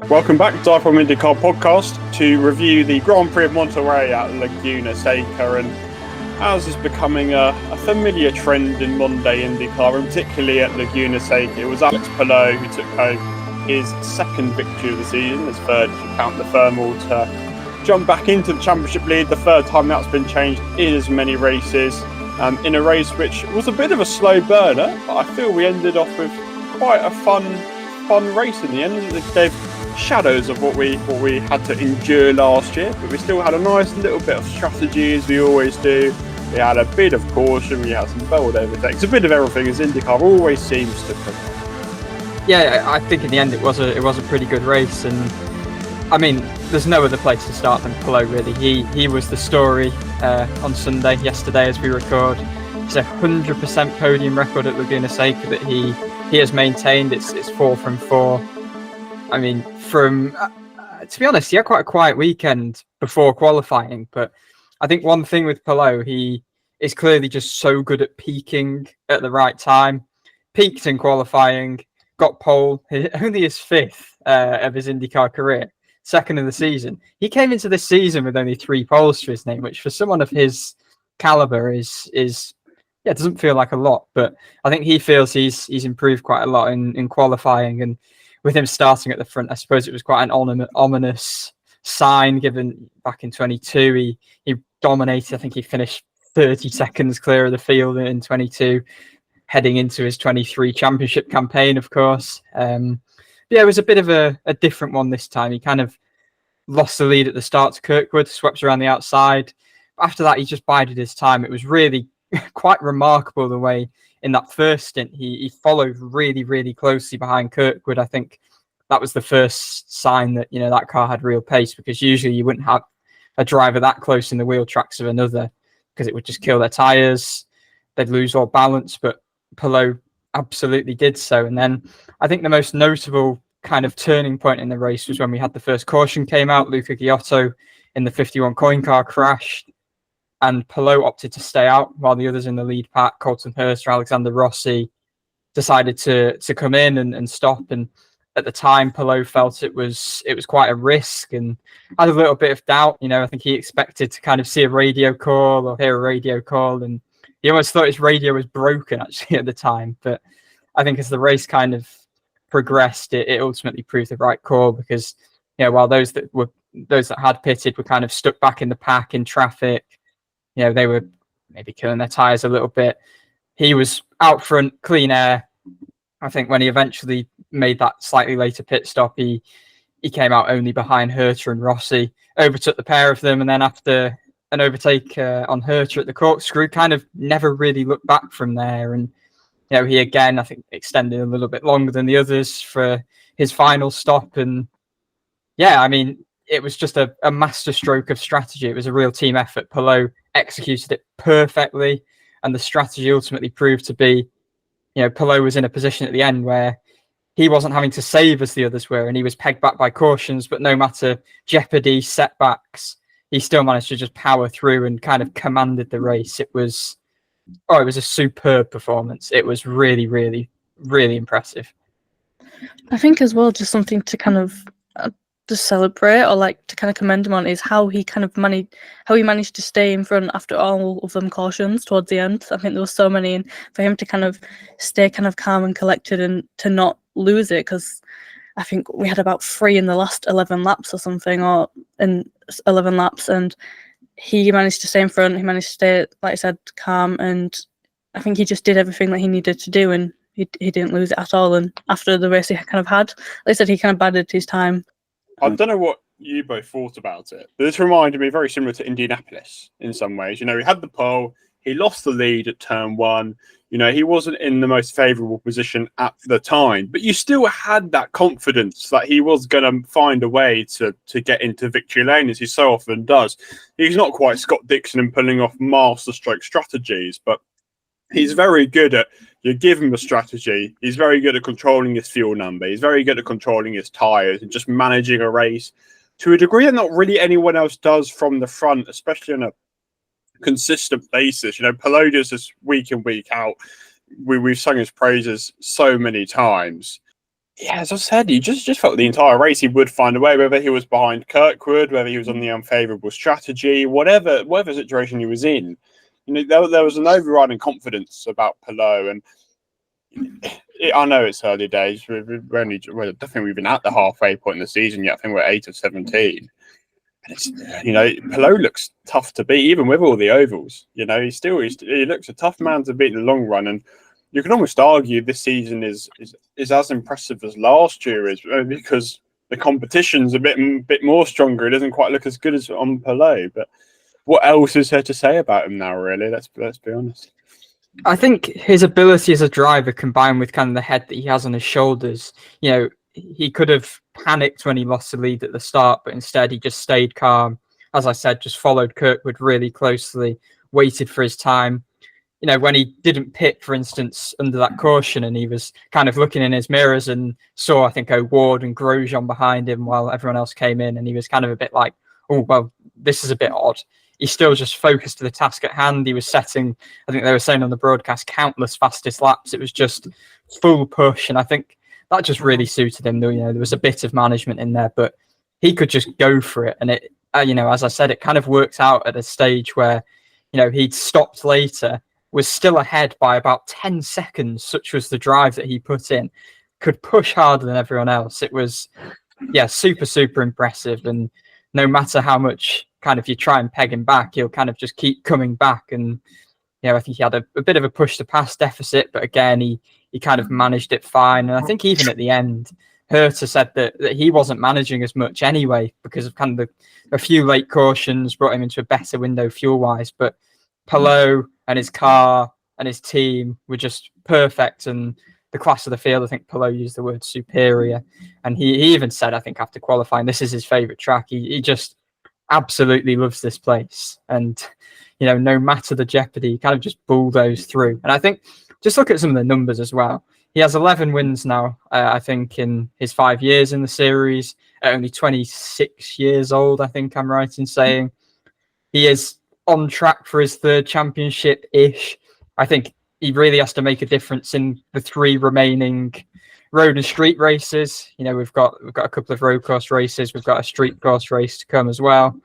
Welcome back to DIVEBOMB IndyCar Podcast to review the Grand Prix of Monterey at Laguna Seca, and as is becoming a familiar trend in modern day IndyCar, and particularly at Laguna Seca, it was Álex Palou who took home his second victory of the season, his third if you count the thermal, to jump back into the championship lead, the third time that's been changed in as many races, in a race which was a bit of a slow burner, but I feel we ended off with quite a fun race in the end. It gave shadows of what we had to endure last year, but we still had a nice little bit of strategy, as we always do. We had a bit of caution, we had some bold overtakes, a bit of everything, as IndyCar always seems to provide. Yeah, I think in the end it was a pretty good race, and I mean, there's no other place to start than Palou, really. He was the story on Sunday, yesterday as we record. It's a 100% podium record at Laguna Seca that he has maintained. It's 4 from 4. I mean, to be honest, he had quite a quiet weekend before qualifying, but I think one thing with Palou, he is clearly just so good at peaking at the right time. Peaked in qualifying, got pole, only his 5th of his IndyCar career, 2nd of the season. He came into this season with only 3 poles to his name, which for someone of his caliber is it doesn't feel like a lot, but I think he feels he's improved quite a lot in qualifying, and with him starting at the front, I suppose it was quite an ominous sign, given back in 22, he dominated. I think he finished 30 seconds clear of the field in 22, heading into his 23 championship campaign, of course. Yeah, it was a bit of a different one this time. He kind of lost the lead at the start to Kirkwood, swept around the outside. After that, he just bided his time. It was really quite remarkable the way in that first stint he followed really, really closely behind Kirkwood. I think that was the first sign that, that car had real pace, because usually you wouldn't have a driver that close in the wheel tracks of another, because it would just kill their tyres. They'd lose all balance, but Palou absolutely did so. And then I think the most notable kind of turning point in the race was when we had the first caution came out. Luca Giotto in the 51 coin car crashed, and Palou opted to stay out while the others in the lead pack, Colton Herta, Alexander Rossi, decided to come in and stop. And at the time, Palou felt it was quite a risk and had a little bit of doubt. I think he expected to kind of see a radio call or hear a radio call, and he almost thought his radio was broken actually at the time. But I think as the race kind of progressed, it ultimately proved the right call, because while those that had pitted were kind of stuck back in the pack in traffic, they were maybe killing their tyres a little bit, he was out front, clean air. I think when he eventually made that slightly later pit stop, he came out only behind Herta and Rossi, overtook the pair of them, and then after an overtake on Herta at the Corkscrew, kind of never really looked back from there. And he again, I think, extended a little bit longer than the others for his final stop. And yeah, I mean, it was just a masterstroke of strategy. It was a real team effort. Palou executed it perfectly, and the strategy ultimately proved to be, Palou was in a position at the end where he wasn't having to save as the others were, and he was pegged back by cautions, but no matter jeopardy, setbacks, he still managed to just power through and kind of commanded the race. It was a superb performance. It was really, really, really impressive. I think as well, just something to kind of just celebrate or like to kind of commend him on is how he managed to stay in front after all of them cautions towards the end. I think there were so many, and for him to kind of stay kind of calm and collected and to not lose it, because I think we had about 3 in the last 11 laps or something, or in 11 laps, and he managed to stay in front. He managed to stay, like I said, calm, and I think he just did everything that he needed to do, and he didn't lose it at all. And after the race he kind of had, like I said, he kind of bided his time. I don't know what you both thought about it, but this reminded me very similar to Indianapolis in some ways. He had the pole, he lost the lead at turn 1. He wasn't in the most favourable position at the time, but you still had that confidence that he was going to find a way to get into victory lane, as he so often does. He's not quite Scott Dixon in pulling off masterstroke strategies, but he's very good at, you give him a strategy, he's very good at controlling his fuel number, he's very good at controlling his tyres and just managing a race to a degree that not really anyone else does from the front, especially on a consistent basis. Palou does this week in, week out. We've sung his praises so many times. Yeah, as I said, you just felt the entire race he would find a way, whether he was behind Kirkwood, whether he was on the unfavourable strategy, whatever situation he was in. There was an overriding confidence about Palou, and I know it's early days. I don't think we've been at the halfway point in the season yet. I think we're 8 of 17. And it's, Palou looks tough to beat, even with all the ovals. He looks a tough man to beat in the long run, and you can almost argue this season is as impressive as last year is, because the competition's a bit more stronger. It doesn't quite look as good as on Palou. But what else is there to say about him now? Really, let's be honest. I think his ability as a driver, combined with kind of the head that he has on his shoulders, he could have panicked when he lost the lead at the start, but instead he just stayed calm. As I said, just followed Kirkwood really closely, waited for his time. When he didn't pit, for instance, under that caution, and he was kind of looking in his mirrors and saw, I think, Ward and Grosjean behind him while everyone else came in, and he was kind of a bit like, oh, well, this is a bit odd. He still just focused to the task at hand. He was setting, I think they were saying on the broadcast, countless fastest laps. It was just full push, and I think that just really suited him. There was a bit of management in there, but he could just go for it. And it, as I said, it kind of worked out at a stage where, he'd stopped later, was still ahead by about 10 seconds, such was the drive that he put in, could push harder than everyone else. It was, super, super impressive. And no matter how much kind of you try and peg him back, he'll kind of just keep coming back. And, I think he had a bit of a push to pass deficit, but again, he kind of managed it fine. And I think even at the end, Herta said that he wasn't managing as much anyway, because of kind of a few late cautions brought him into a better window fuel-wise. But Palou and his car and his team were just perfect, and the class of the field, I think Palou used the word superior, and he even said, I think after qualifying, this is his favourite track. He just absolutely loves this place, and no matter the jeopardy, he kind of just bulldozed through. And I think just look at some of the numbers as well. He has 11 wins now, I think, in his 5 years in the series, at only 26 years old, I think I'm right in saying. He is on track for his third championship-ish. I think he really has to make a difference in the 3 remaining road and street races. We've got a couple of road course races. We've got a street course race to come as well.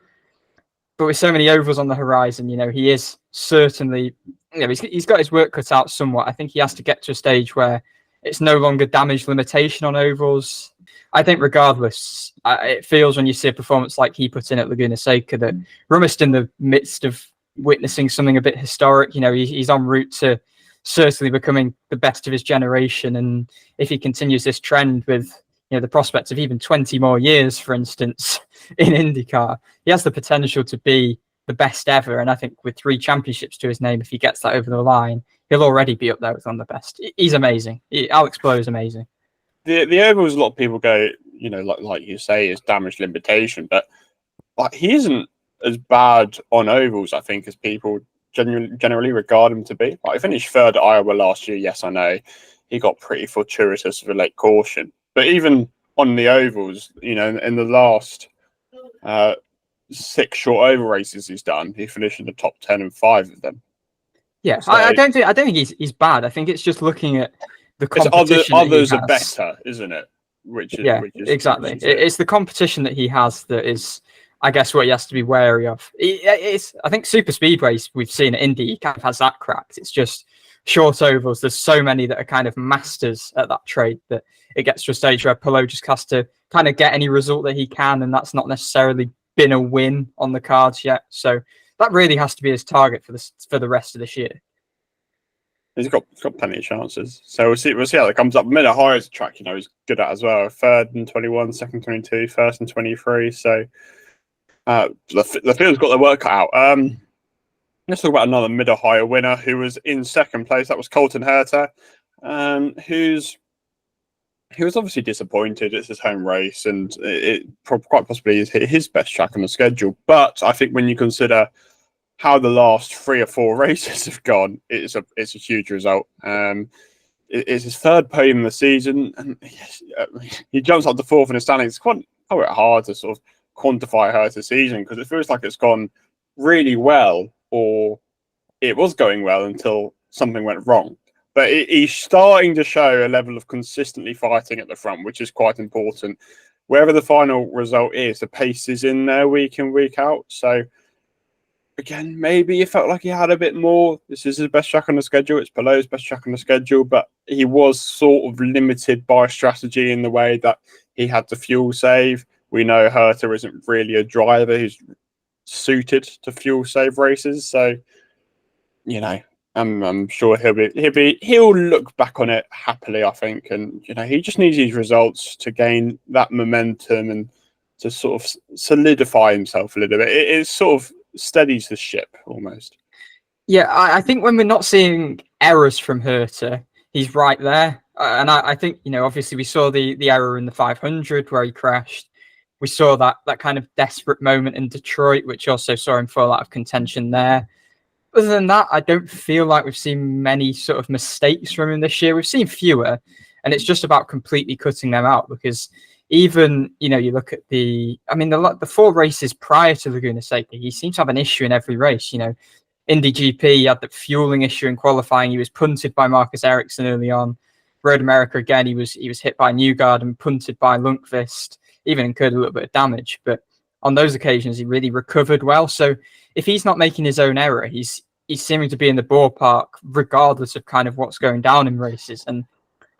But with so many ovals on the horizon, he is certainly, he's got his work cut out somewhat. I think he has to get to a stage where it's no longer damage limitation on ovals. I think regardless, it feels when you see a performance like he put in at Laguna Seca that we're almost in the midst of witnessing something a bit historic. He's en route to certainly becoming the best of his generation. And if he continues this trend with, the prospects of even 20 more years, for instance, in IndyCar, he has the potential to be the best ever. And I think with 3 championships to his name, if he gets that over the line, he'll already be up there with one of the best. He's amazing. Álex Palou is amazing. The ovals, a lot of people go, like you say, is damage limitation, but he isn't as bad on ovals, I think, as people generally regard him to be. He finished third at Iowa last year. Yes, I know he got pretty fortuitous with a late caution, but even on the ovals, in the last 6 short oval races he's done, he finished in the top 10 in 5 of them. Yeah, so, I don't think he's bad. I think it's just looking at the competition. Others are better, isn't it? Which is exactly. It's the competition that he has that is, I guess, what he has to be wary of. I think super speedways we've seen at Indy, he kind of has that cracked. It's just short ovals. There's so many that are kind of masters at that trade that it gets to a stage where Palou just has to kind of get any result that he can, and that's not necessarily been a win on the cards yet. So that really has to be his target for the rest of this year. He's got plenty of chances. So we'll see how that comes up. Mid-Ohio is a track, he's good at as well. 3rd and 21, 2nd 22, 1st and 23. So the field's got their work cut out. Let's talk about another Mid-Ohio winner who was in 2nd place. That was Colton Herta, he was obviously disappointed. It's his home race, and it quite possibly is his best track on the schedule. But I think when you consider how the last 3 or 4 races have gone, it's a huge result. It's his 3rd podium in the season, and he jumps up to 4th in the standings. It's quite hard to sort of quantify Herta's season, because it feels like it's gone really well, or it was going well until something went wrong. But he's starting to show a level of consistently fighting at the front, which is quite important. Wherever the final result is, the pace is in there week in, week out. So, again, maybe it felt like he had a bit more. This is his best track on the schedule. It's Palou's best track on the schedule. But he was sort of limited by strategy in the way that he had the fuel save. We know Herta isn't really a driver who's suited to fuel save races. So, you know, I'm sure he'll look back on it happily, I think. And, you know, he just needs these results to gain that momentum and to sort of solidify himself a little bit. It sort of steadies the ship almost. Yeah, I think when we're not seeing errors from Herta, he's right there. And I think, you know, obviously we saw the error in the 500 where he crashed. We saw that kind of desperate moment in Detroit, which also saw him fall out of contention there. Other than that, I don't feel like we've seen many sort of mistakes from him this year. We've seen fewer, and it's just about completely cutting them out, because even, you know, you look at the 4 races prior to Laguna Seca, he seems to have an issue in every race. You know, Indy GP, he had the fueling issue in qualifying. He was punted by Marcus Ericsson early on. Road America, again, he was hit by Newgard and punted by Lundqvist, even incurred a little bit of damage. But on those occasions, he really recovered well. So if he's not making his own error, he's seeming to be in the ballpark regardless of kind of what's going down in races. And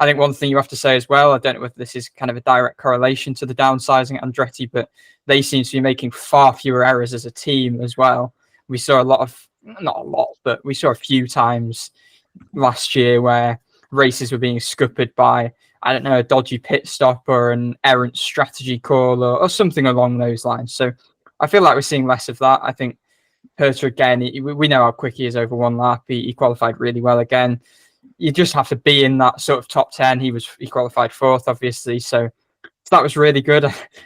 I think one thing you have to say as well, I don't know whether this is kind of a direct correlation to the downsizing at Andretti, but they seem to be making far fewer errors as a team as well. We saw we saw a few times last year where races were being scuppered by, I don't know, a dodgy pit stop or an errant strategy call or something along those lines. So I feel like we're seeing less of that. I think Herta, again, we know how quick he is over one lap. He qualified really well again. You just have to be in that sort of top 10. He qualified 4th, obviously. So that was really good.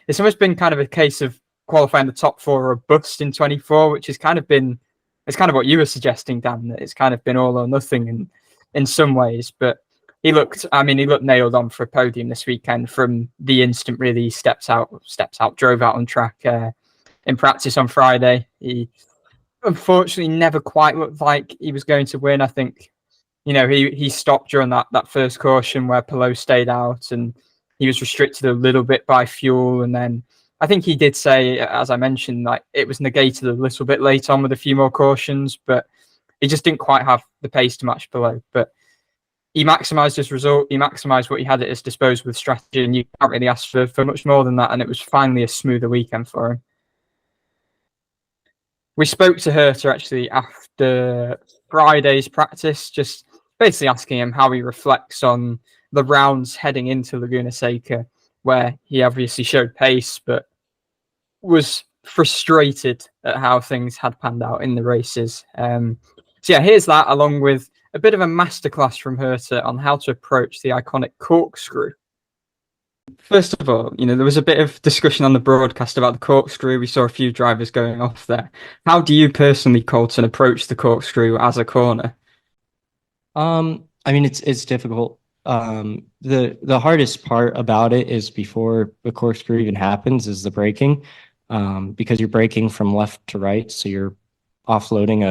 It's almost been kind of a case of qualifying the top 4 or a bust in 24, which has kind of been, it's kind of what you were suggesting, Dan, that it's kind of been all or nothing in some ways. But he looked nailed on for a podium this weekend from the instant really he steps out, drove out on track in practice on Friday. He unfortunately never quite looked like he was going to win. I think, you know, he stopped during that first caution where Palou stayed out, and he was restricted a little bit by fuel. And then I think he did say, as I mentioned, like it was negated a little bit late on with a few more cautions, but he just didn't quite have the pace to match Palou. But he maximised his result. He maximised what he had at his disposal with strategy, and you can't really ask for much more than that. And it was finally a smoother weekend for him. We spoke to Herta actually after Friday's practice, just basically asking him how he reflects on the rounds heading into Laguna Seca, where he obviously showed pace, but was frustrated at how things had panned out in the races. So yeah, here's that, along with a bit of a masterclass from Herta on how to approach the iconic corkscrew. First of all, you know, there was a bit of discussion on the broadcast about the corkscrew. We saw a few drivers going off there. How do you personally, Colton, approach the corkscrew as a corner? I mean, it's difficult. The hardest part about it is before the corkscrew even happens is the braking, because you're braking from left to right, so you're offloading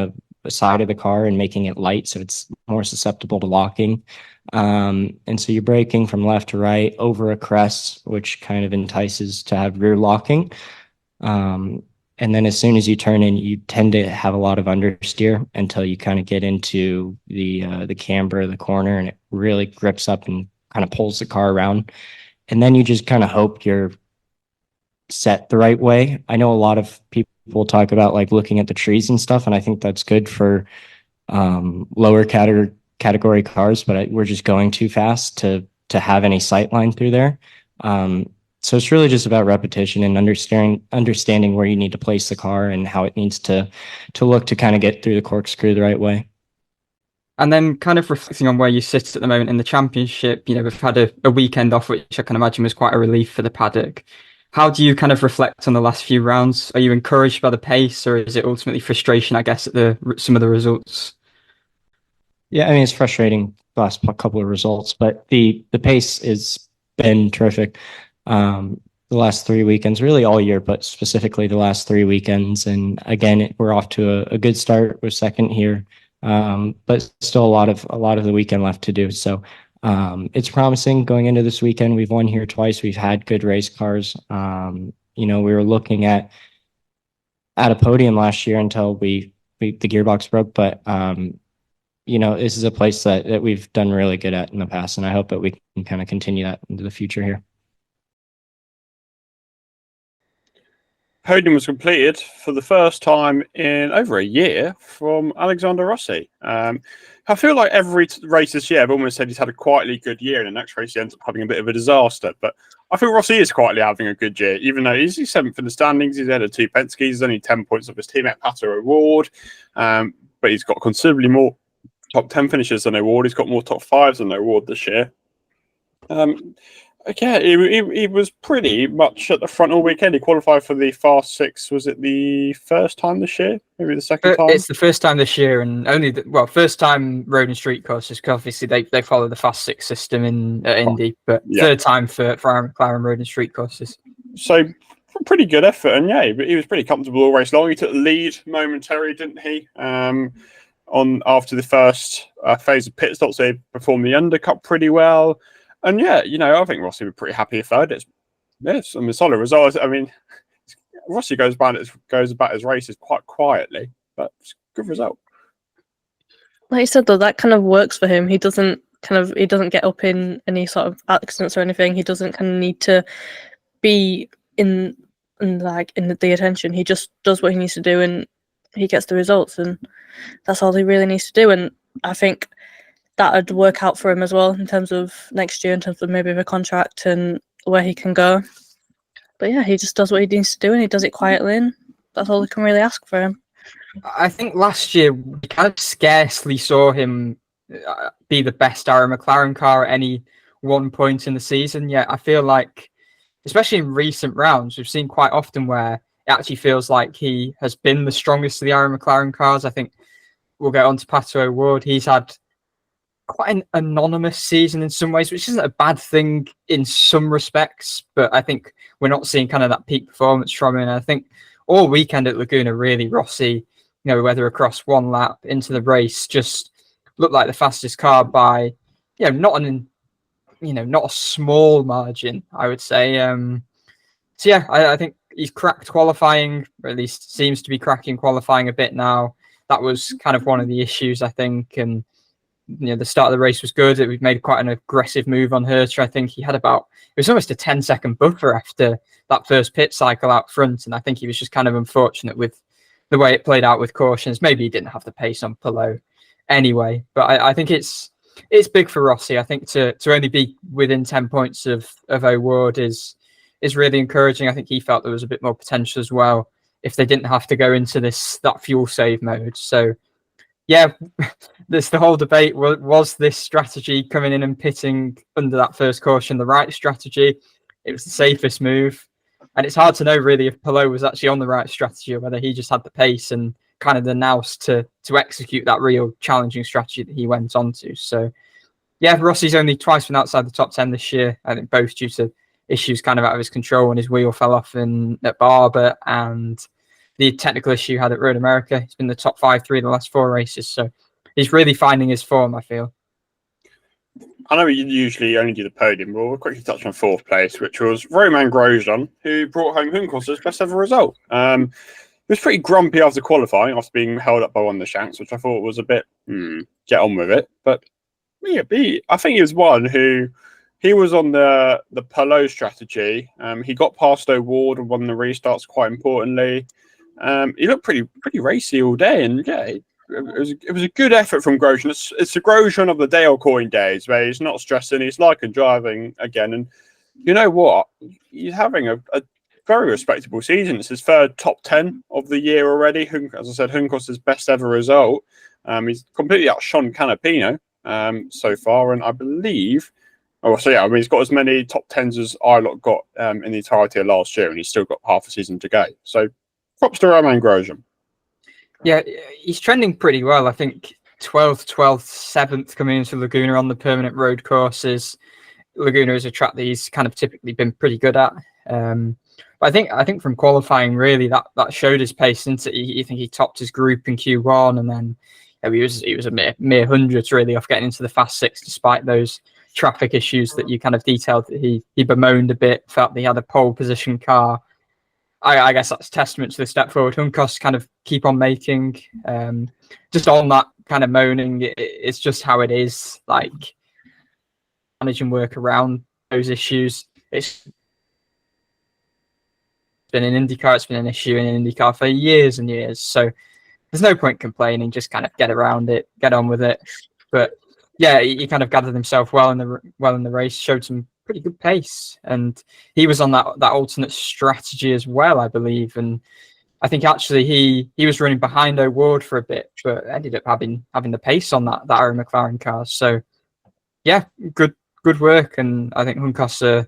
a side of the car and making it light, so it's more susceptible to locking. And so you're braking from left to right over a crest, which kind of entices to have rear locking. And then as soon as you turn in, you tend to have a lot of understeer until you kind of get into the camber of the corner, and it really grips up and kind of pulls the car around. And then you just kind of hope you're set the right way. I know a lot of people talk about like looking at the trees and stuff, and I think that's good for lower category cars, but we're just going too fast to have any sight line through there. So it's really just about repetition and understanding where you need to place the car and how it needs to look to kind of get through the corkscrew the right way. And then kind of reflecting on where you sit at the moment in the championship, you know, we've had a weekend off, which I can imagine was quite a relief for the paddock. How do you kind of reflect on the last few rounds? Are you encouraged by the pace, or is it ultimately frustration, I guess, at some of the results? Yeah, I mean, it's frustrating the last couple of results, but the pace has been terrific. The last 3 weekends, really all year, but specifically the last 3 weekends. And again, we're off to a good start. We're second here. but still a lot of the weekend left to do. So it's promising going into this weekend. We've won here twice. We've had good race cars. We were looking at a podium last year until the gearbox broke, but this is a place that we've done really good at in the past, and I hope that we can kind of continue that into the future here. Podium was completed for the first time in over a year from Alexander Rossi. I feel like every race this year, I've almost said he's had a quietly good year, and the next race he ends up having a bit of a disaster. But I feel Rossi is quietly having a good year, even though he's 7th in the standings. He's ahead of 2 Penske. He's only 10 points off his teammate Pato O'Ward, but he's got considerably more top 10 finishes than O'Ward. He's got more top 5s than O'Ward this year. He was pretty much at the front all weekend. He qualified for the Fast Six. Was it the first time this year? Maybe the second time? It's the first time this year, and only first time road and street courses, because obviously they follow the Fast Six system in Indy, but third time for our McLaren road and street courses. So pretty good effort, and he was pretty comfortable all race long. He took the lead momentarily, didn't he? After the first phase of pit stops, they performed the undercut pretty well. And I think Rossi was pretty happy with third. It's a solid result. I mean, Rossi goes about his races quite quietly, but it's a good result. Like you said, though, that kind of works for him. He doesn't get up in any sort of accidents or anything. He doesn't kind of need to be in the attention. He just does what he needs to do, and he gets the results, and that's all he really needs to do. And I think that'd work out for him as well in terms of next year, in terms of maybe the contract and where he can go. But he just does what he needs to do, and he does it quietly, and that's all we can really ask for him. I think last year we kind of scarcely saw him be the best Arrow McLaren car at any one point in the season. Yet I feel like, especially in recent rounds, we've seen quite often where it actually feels like he has been the strongest of the Arrow McLaren cars. I think we'll get on to Pato O'Ward. He's had quite an anonymous season in some ways, which isn't a bad thing in some respects, but I think we're not seeing kind of that peak performance from him. And I think all weekend at Laguna, really, Rossi, whether across one lap into the race, just looked like the fastest car by, not a small margin, I would say. I think he's cracked qualifying, or at least seems to be cracking qualifying a bit now. That was kind of one of the issues, I think, and the start of the race was good. We've made quite an aggressive move on Herta. I think it was almost a 10-second buffer after that first pit cycle out front. And I think he was just kind of unfortunate with the way it played out with cautions. Maybe he didn't have the pace on Palou anyway. But I think it's big for Rossi. I think to only be within 10 points of O'Ward is really encouraging. I think he felt there was a bit more potential as well if they didn't have to go into that fuel save mode. So there's the whole debate. Was this strategy coming in and pitting under that first caution the right strategy? It was the safest move. And it's hard to know really if Palou was actually on the right strategy or whether he just had the pace and kind of the nous to execute that real challenging strategy that he went on to. So Rossi's only twice been outside the top 10 this year. I think both due to issues kind of out of his control when his wheel fell off at Barber, and the technical issue he had at Road America. He's been the top 5-3 the last 4 races. So he's really finding his form, I feel. I know we usually only do the podium, but we'll quickly touch on 4th place, which was Romain Grosjean, who brought home Juncos' best ever result. He was pretty grumpy after qualifying, after being held up by one of the shanks, which I thought was a bit, get on with it. But I think he was one who, he was on the Palou strategy. He got past O'Ward and won the restarts quite importantly. He looked pretty racy all day, and it was a good effort from Grosjean. It's the Grosjean of the Dale Coyne days, where he's not stressing, he's liking driving again, and you know what? He's having a very respectable season. It's his 3rd top 10 of the year already. As I said, Juncos' best ever result. He's completely outshone Canapino so far, and I believe. He's got as many top 10s as Ilott got in the entirety of last year, and he's still got half a season to go. So props to Romain Grosjean. Yeah, he's trending pretty well. I think 12th, 7th coming into Laguna on the permanent road courses. Laguna is a track that he's kind of typically been pretty good at. But I think from qualifying, really, that showed his pace. Since you think he topped his group in Q1, and then he was a mere hundreds really off getting into the Fast Six, despite those traffic issues that you kind of detailed that he bemoaned a bit. Felt that he had a pole position car. I guess that's testament to the step forward Juncos kind of keep on making. Just on that kind of moaning, it's just how it is. Like, manage and work around those issues. It's been in IndyCar, it's been an issue in IndyCar for years and years. So there's no point complaining. Just kind of get around it, get on with it. But yeah, he kind of gathered himself well in the race, showed some pretty good pace, and he was on that alternate strategy as well, I believe. And I think actually he was running behind O'Ward for a bit, but ended up having the pace on that Aaron McLaren car. So yeah, good work. And I think Juncos,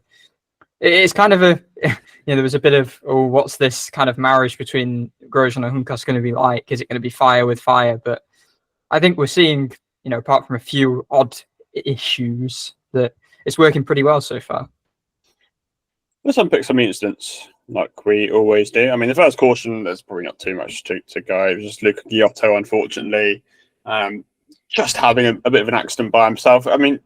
it's kind of a there was a bit of, oh, what's this kind of marriage between Grosjean and Juncos going to be like? Is it going to be fire with fire? But I think we're seeing, apart from a few odd issues, that it's working pretty well so far. Let's unpick some incidents like we always do. I mean, the first caution, there's probably not too much to go. It was just Luca Giotto, unfortunately, just having a bit of an accident by himself. I mean,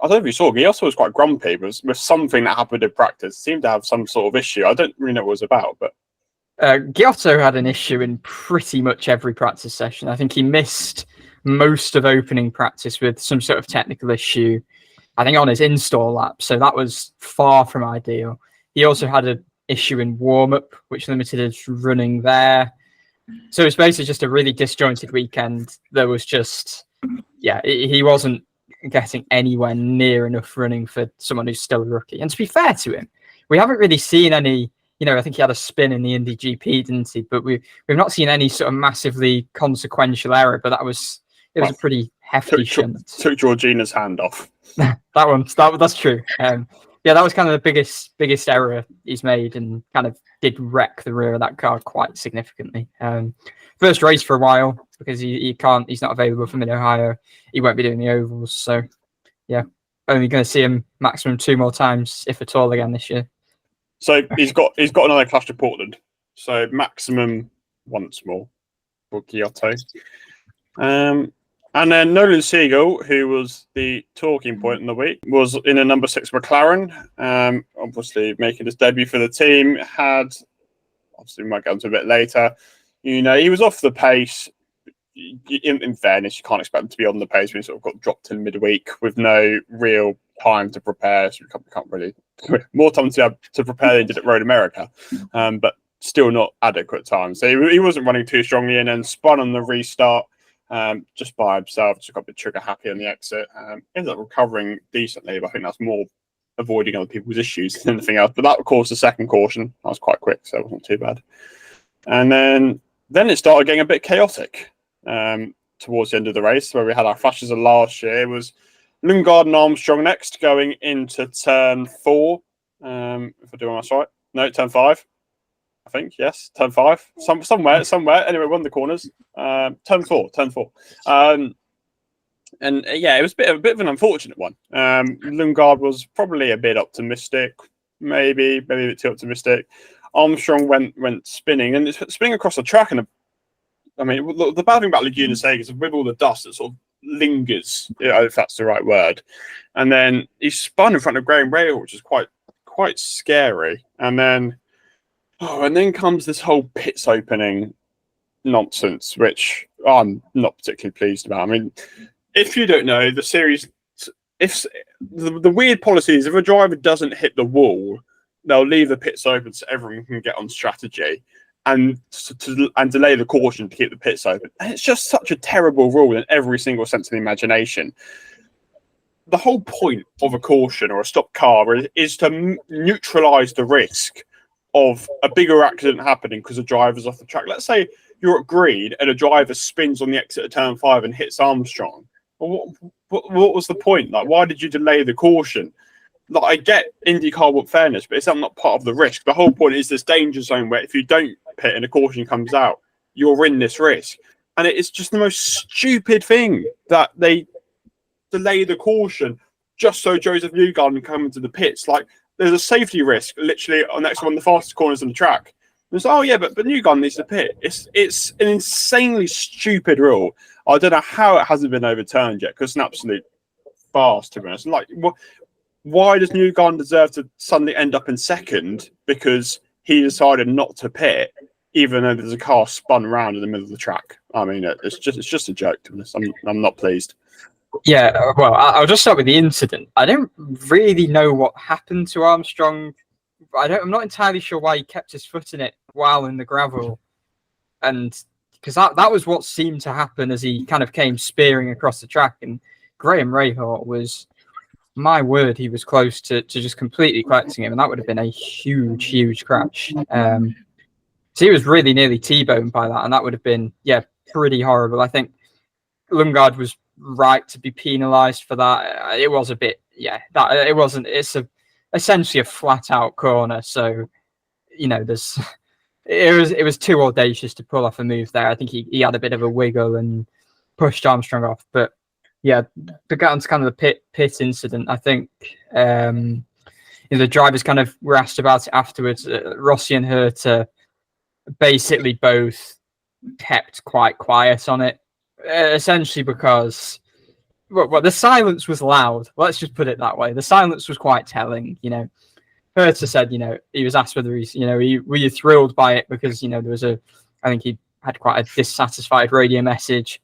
I don't know if you saw, Giotto was quite grumpy with something that happened in practice. Seemed to have some sort of issue. I don't really know what it was about, but Giotto had an issue in pretty much every practice session. I think he missed most of opening practice with some sort of technical issue, I think on his install lap, so that was far from ideal. He also had an issue in warm-up, which limited his running there. So it's basically just a really disjointed weekend. There was just, he wasn't getting anywhere near enough running for someone who's still a rookie. And to be fair to him, we haven't really seen any, I think he had a spin in the Indy GP, didn't he? But we've not seen any sort of massively consequential error, but it was a pretty hefty shunt. Took Georgina's hand off. That's true. That was kind of the biggest error he's made, and kind of did wreck the rear of that car quite significantly. First race for a while, because he's not available for Mid-Ohio. He won't be doing the ovals, so yeah, only going to see him maximum 2 more times, if at all, again this year. So he's got another clash to Portland, so maximum once more for Giotto. And then Nolan Siegel, who was the talking point in the week, was in a number 6 McLaren, obviously making his debut for the team. Obviously we might get onto a bit later. He was off the pace. In fairness, you can't expect him to be on the pace when he sort of got dropped in midweek with no real time to prepare. So we can't really more time to prepare than he did at Road America, but still not adequate time. So he wasn't running too strongly, and then spun on the restart. Just by himself, just got a bit trigger happy on the exit. Ended up recovering decently, but I think that's more avoiding other people's issues than anything else. But that, of course, the second caution. I was quite quick, so it wasn't too bad. And then it started getting a bit chaotic towards the end of the race, where we had our flashes of last year. It was Lundgaard and Armstrong next, going into turn 4. If I'm doing this right. No, turn 5. I think, yes, turn 5. Somewhere. Anyway, one of the corners. Turn 4. And it was a bit of an unfortunate one. Lundgaard was probably a bit optimistic, maybe a bit too optimistic. Armstrong went spinning, and it's spinning across the track. And the bad thing about Laguna Seca is with all the dust, it sort of lingers, if that's the right word. And then he spun in front of Graham Rahal, which is quite scary. And then comes this whole pits opening nonsense, which I'm not particularly pleased about. I mean, if you don't know, the series, if the weird policy is if a driver doesn't hit the wall, they'll leave the pits open so everyone can get on strategy and delay the caution to keep the pits open. And it's just such a terrible rule in every single sense of the imagination. The whole point of a caution or a stopped car is to neutralise the risk of a bigger accident happening because the driver's off the track. Let's say you're at green and a driver spins on the exit of turn 5 and hits Armstrong. Well, what was the point? Like, why did you delay the caution? Like, I get IndyCar want fairness, but it's not part of the risk. The whole point is this danger zone where if you don't pit and a caution comes out, you're in this risk. And it is just the most stupid thing that they delay the caution just so Joseph Newgarden can come into the pits. Like, there's a safety risk literally next to one of the fastest corners on the track. It's but Newgarden needs to pit. It's an insanely stupid rule. I don't know how it hasn't been overturned yet, because it's an absolute farce, to be honest. Like, why does Newgarden deserve to suddenly end up in second because he decided not to pit, even though there's a car spun around in the middle of the track? I mean, it's just a joke, to be honest. I'm not pleased. Yeah, well, I'll just start with the incident. I don't really know what happened to Armstrong. I'm not entirely sure why he kept his foot in it while in the gravel, and because that was what seemed to happen as he kind of came spearing across the track. And Graham Rahal was, my word, he was close to just completely collecting him, and that would have been a huge crash. So he was really nearly T-boned by that, and that would have been pretty horrible. I think Lundgaard was right to be penalised for that. It was a bit, that it wasn't. It's essentially a flat out corner, so it was too audacious to pull off a move there. I think he had a bit of a wiggle and pushed Armstrong off. But to get onto kind of the pit incident, I think the drivers kind of were asked about it afterwards. Rossi and Herta basically both kept quite quiet on it. Essentially because, well, the silence was loud. Let's just put it that way. The silence was quite telling. Herta said, he was asked whether he's, were you thrilled by it? Because, there was I think he had quite a dissatisfied radio message.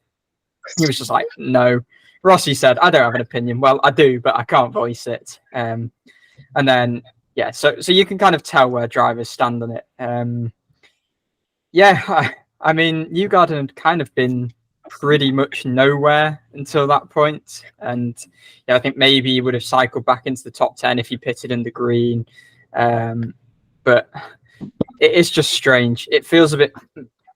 He was just like, no. Rossi said, I don't have an opinion. Well, I do, but I can't voice it. And then, so you can kind of tell where drivers stand on it. I mean, Newgarden had kind of been pretty much nowhere until that point, and I think maybe he would have cycled back into the top 10 if he pitted in the green, but it is just strange. It feels a bit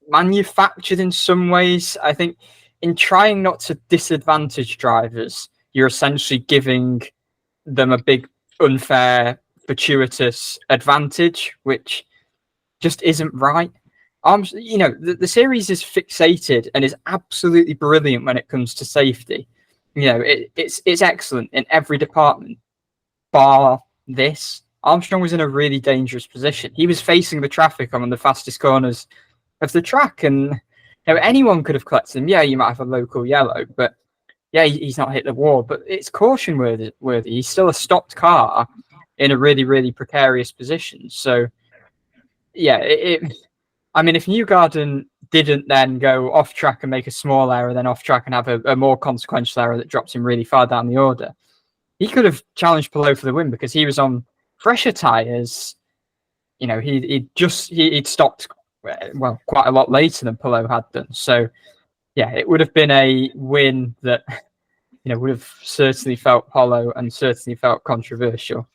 manufactured in some ways. I think in trying not to disadvantage drivers, you're essentially giving them a big unfair fortuitous advantage, which just isn't right. The series is fixated and is absolutely brilliant when it comes to safety. It's excellent in every department, bar this. Armstrong was in a really dangerous position. He was facing the traffic on the fastest corners of the track, and anyone could have collected him. Yeah, you might have a local yellow, but he's not hit the wall. But it's caution worthy. He's still a stopped car in a really, really precarious position. So, I mean, if Newgarden didn't then go off track and make a small error, then off track and have a more consequential error that drops him really far down the order, he could have challenged Palou for the win because he was on fresher tyres. He'd stopped quite a lot later than Palou had done. So it would have been a win that would have certainly felt hollow and certainly felt controversial.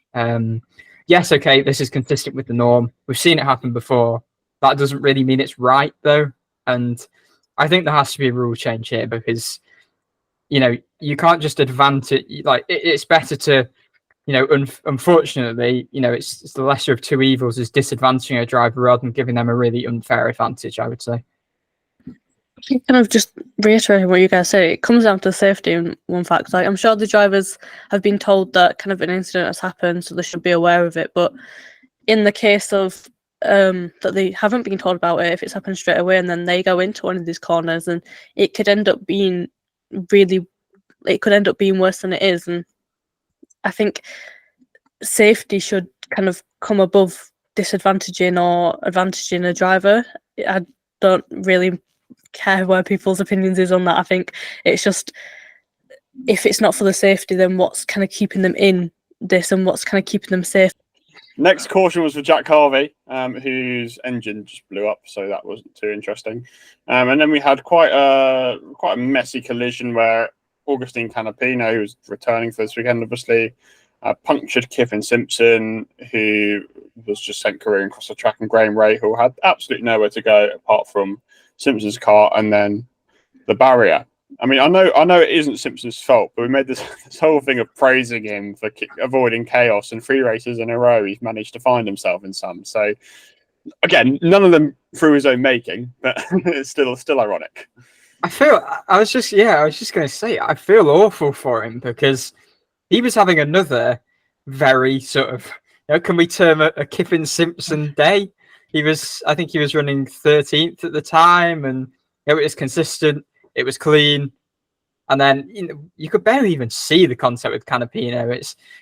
Yes, okay, this is consistent with the norm. We've seen it happen before. That doesn't really mean it's right, though. And I think there has to be a rule change here because, you can't just advantage. Like, it's better to, unfortunately, it's the lesser of two evils is disadvantaging a driver rather than giving them a really unfair advantage, I would say. Kind of just reiterating what you guys said, it comes down to safety in one fact. Like, I'm sure the drivers have been told that kind of an incident has happened, so they should be aware of it. But in the case of that they haven't been told about it, if it's happened straight away and then they go into one of these corners, and it could end up being worse than it is. And I think safety should kind of come above disadvantaging or advantaging a driver. I don't really care where people's opinions is on that. I think it's just, if it's not for the safety, then what's kind of keeping them in this and what's kind of keeping them safe? Next caution was for Jack Harvey, whose engine just blew up, so that wasn't too interesting. And then we had quite a messy collision where Augustine Canapino, who was returning for this weekend, obviously, punctured Kevin Simpson, who was just sent careering across the track, and Graham Rahal had absolutely nowhere to go apart from Simpson's car and then the barrier. I mean, I know it isn't Simpson's fault, but we made this whole thing of praising him for avoiding chaos, and 3 races in a row he's managed to find himself in some. So again, none of them through his own making, but it's still ironic. I was just going to say, I feel awful for him because he was having another very sort of, can we term it a Kiffin Simpson day? I think he was running 13th at the time, and it was consistent. It was clean. And then you could barely even see the contact with Canapino.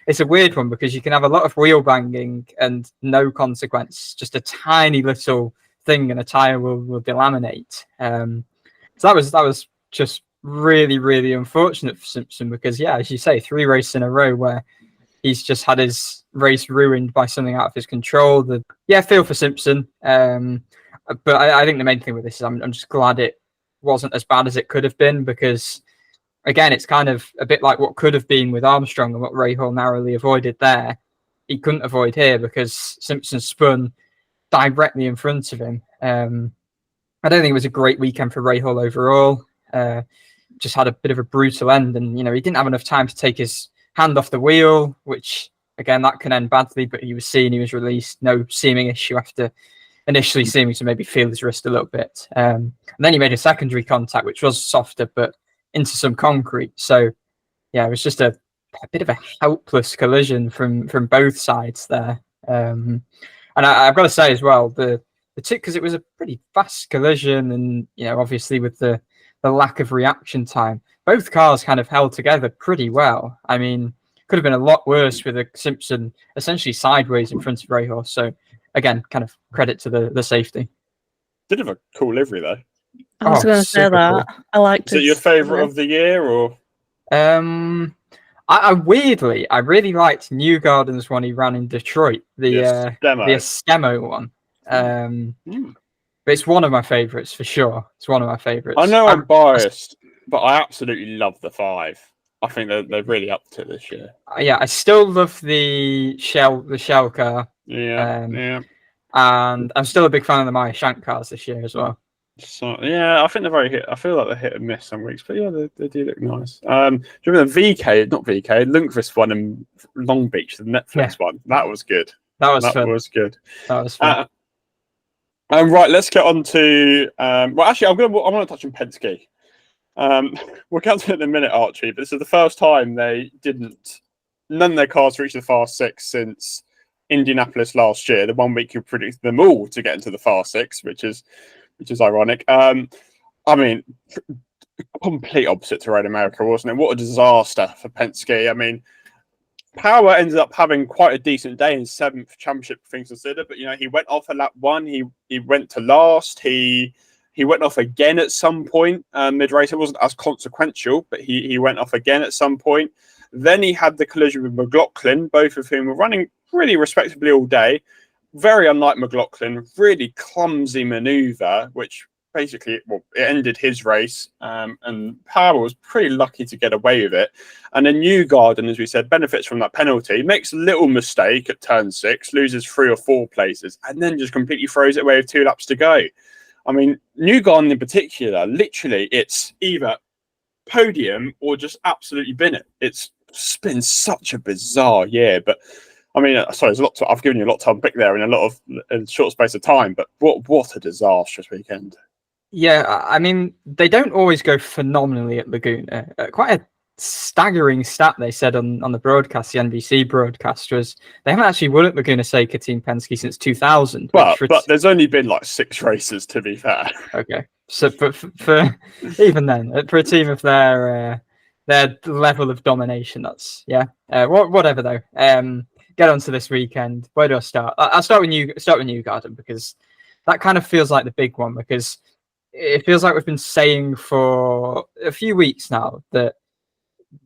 It's a weird one because you can have a lot of wheel banging and no consequence. Just a tiny little thing and a tire will delaminate. So that was just really, really unfortunate for Simpson because, yeah, as you say, 3 races in a row where he's just had his race ruined by something out of his control. I feel for Simpson. But I think the main thing with this is I'm just glad it wasn't as bad as it could have been because, again, it's kind of a bit like what could have been with Armstrong and what Ray Hall narrowly avoided there. He couldn't avoid here because Simpson spun directly in front of him. I don't think it was a great weekend for Ray Hall overall. Just had a bit of a brutal end and, he didn't have enough time to take his hand off the wheel, which, again, that can end badly, but he was seen, he was released, no seeming issue after initially seeming to maybe feel his wrist a little bit. And then he made a secondary contact, which was softer, but into some concrete. So, yeah, it was just a bit of a helpless collision from both sides there. And I've got to say as well, the two, because it was a pretty fast collision and, obviously with the lack of reaction time, both cars kind of held together pretty well. I mean, could have been a lot worse with a Simpson essentially sideways in front of Rahal. So, again, kind of credit to the safety. Did have a cool livery, though. I was going to say that. Cool. I liked it. Is it your favourite of the year, or? I weirdly, I really liked Newgarden's one he ran in Detroit, the Eskimo one. But it's one of my favourites for sure. It's one of my favourites. I know I'm biased, but I absolutely love the 5. I think they're really up to it this year. Yeah, I still love the shell car. Yeah. And I'm still a big fan of the Maya Shank cars this year as well. So yeah, I think they're very hit. I feel like they're hit and miss some weeks, but yeah, they do look nice. Do you remember the VeeKay? Not VeeKay, Lundqvist one in Long Beach, the Netflix one. That was good. That was good. That was fun. Right, let's get on to. Well, actually, I want to touch on Penske. We'll get to it in a minute, Archie. But this is the first time none of their cars reached the Fast Six since Indianapolis last year. The 1 week you predicted them all to get into the Fast Six, which is ironic. I mean, complete opposite to Road America, wasn't it? What a disaster for Penske. I mean, Power ended up having quite a decent day in 7th championship, things considered, but he went off at lap 1. He went to last. He went off again at some point mid race. It wasn't as consequential, but he went off again at some point. Then he had the collision with McLaughlin, both of whom were running really respectably all day. Very unlike McLaughlin, really clumsy maneuver, which basically it ended his race. And Power was pretty lucky to get away with it. And then Newgarden, as we said, benefits from that penalty, makes a little mistake at turn 6, loses 3 or 4 places, and then just completely throws it away with 2 laps to go. I mean, Newgarden in particular, literally, it's either podium or just absolutely bin it. It's been such a bizarre year, but I mean, sorry, there's a lot. I've given you a lot to unpick there in a short space of time. But what a disastrous weekend! Yeah, I mean, they don't always go phenomenally at Laguna. Quite a staggering stat they said on the broadcast, the NBC broadcast, was they haven't actually won at Laguna Seca Team Penske since 2000. Well, but there's only been like 6 races, to be fair. Okay, so for even then, for a team of their level of domination, that's whatever though. Get on to this weekend. Where do I start? I'll start with Newgarden because that kind of feels like the big one, because it feels like we've been saying for a few weeks now that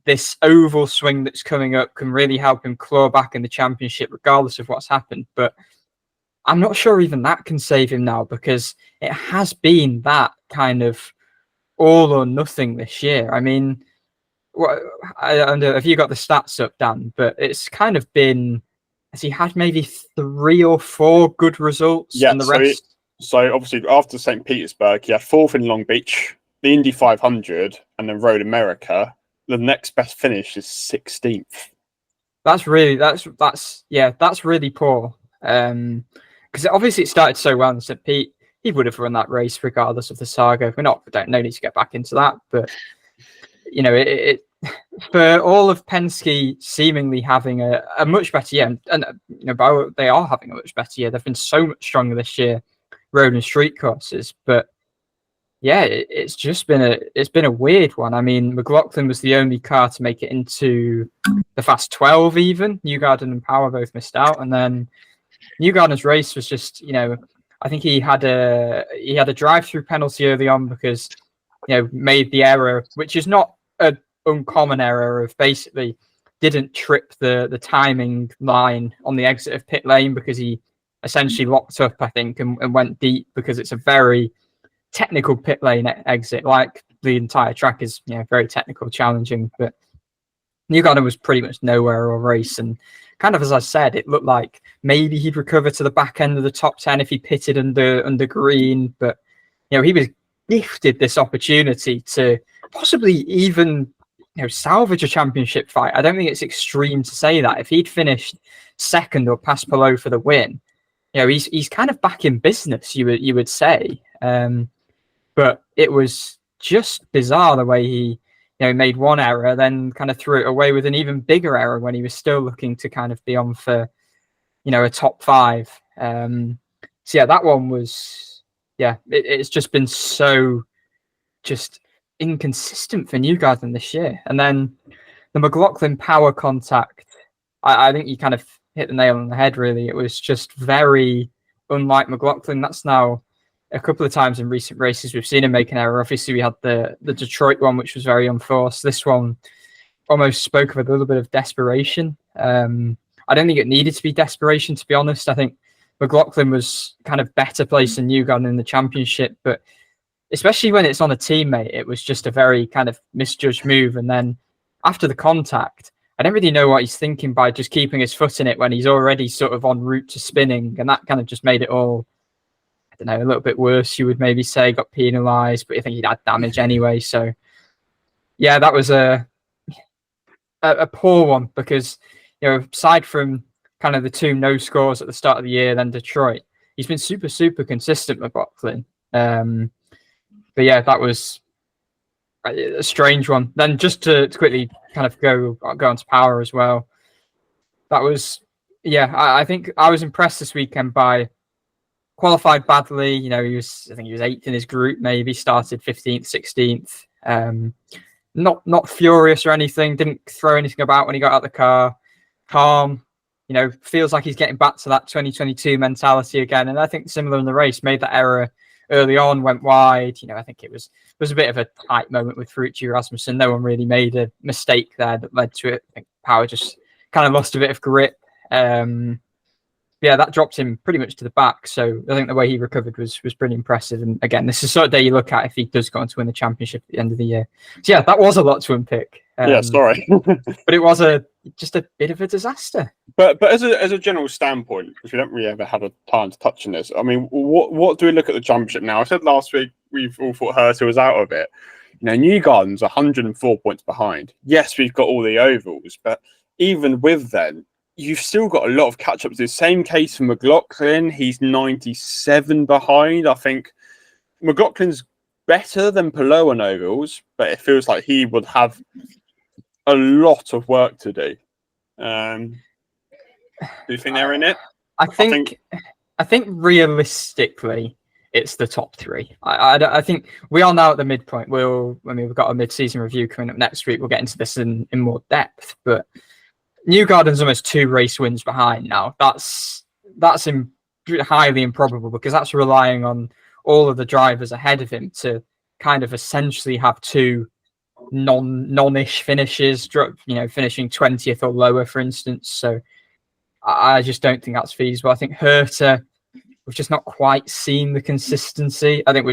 this oval swing that's coming up can really help him claw back in the championship regardless of what's happened. But I'm not sure even that can save him now, because it has been that kind of all or nothing this year. I mean, I don't know if you got the stats up, Dan, but it's kind of been, has he had maybe 3 or 4 good results and the rest? So obviously after St. Petersburg, he had 4th in Long Beach, the Indy 500, and then Road America. The next best finish is 16th. That's really poor. Because obviously it started so well in St. Pete. He would have run that race regardless of the saga. We don't need to get back into that, but it for all of Penske seemingly having a much better year, and they are having a much better year. They've been so much stronger this year, road and street courses. But yeah, it's been a weird one. I mean, McLaughlin was the only car to make it into the Fast 12. Even Newgarden and Power both missed out, and then Newgarden's race was just, I think he had a drive-through penalty early on because made the error, which is not an uncommon error, of basically didn't trip the timing line on the exit of pit lane because he essentially locked up, I think, and went deep because it's a very technical pit lane exit. Like the entire track is very technical, challenging, but Newgarden was pretty much nowhere all race, and kind of as I said, it looked like maybe he'd recover to the back end of the top 10 if he pitted under green, but he was gifted this opportunity to possibly even salvage a championship fight. I don't think it's extreme to say that if he'd finished second or past Palou for the win, he's kind of back in business, you would say. But it was just bizarre the way he made one error, then kind of threw it away with an even bigger error when he was still looking to kind of be on for a top 5. So yeah, that one was it's just been so just inconsistent for Newgarden this year. And then the McLaughlin power contact, I think you kind of hit the nail on the head, really. It was just very unlike McLaughlin. That's now a couple of times in recent races we've seen him make an error. Obviously, we had the Detroit one, which was very unforced. This one almost spoke of a little bit of desperation. I don't think it needed to be desperation, to be honest. I think McLaughlin was kind of better placed than Newgarden in the championship, but especially when it's on a teammate, it was just a very kind of misjudged move. And then after the contact, I don't really know what he's thinking by just keeping his foot in it when he's already sort of en route to spinning. And that kind of just made it all, I don't know, a little bit worse, you would maybe say. Got penalised, but I think he'd had damage anyway. So, yeah, that was a poor one because, aside from kind of the 2 no scores at the start of the year, then Detroit, he's been super, super consistent with McLaughlin. But yeah, that was a strange one. Then just to quickly kind of go on to Power as well. That was, I think I was impressed this weekend by qualified badly. I think he was 8th in his group, maybe started 15th, 16th. Not furious or anything. Didn't throw anything about when he got out of the car. Calm. Feels like he's getting back to that 2022 mentality again. And I think similar in the race, made that error early on, went wide. I think it was a bit of a tight moment with Ferrucci Rasmussen. No one really made a mistake there that led to it. I think Power just kind of lost a bit of grip. That dropped him pretty much to the back. So I think the way he recovered was pretty impressive. And again, this is the sort of day you look at if he does go on to win the championship at the end of the year. So yeah, that was a lot to unpick. Sorry. But it was just a bit of a disaster. But as a general standpoint, because we don't really ever have a time to touch on this, I mean, what do we look at the championship now? I said last week we've all thought Herta was out of it. Newgarden's 104 points behind. Yes, we've got all the ovals, but even with them, you've still got a lot of catch-up to do. Same case for McLaughlin. He's 97 behind. I think McLaughlin's better than Palou on ovals, but it feels like he would have a lot of work to do. Do you think they're in it? I think realistically, it's the top 3. I think we are now at the midpoint. We've got a mid-season review coming up next week. We'll get into this in more depth, but Newgarden's almost 2 race wins behind now. That's highly improbable because that's relying on all of the drivers ahead of him to kind of essentially have 2 non-ish finishes, finishing 20th or lower, for instance. So I just don't think that's feasible. I think Herta, we've just not quite seen the consistency. I think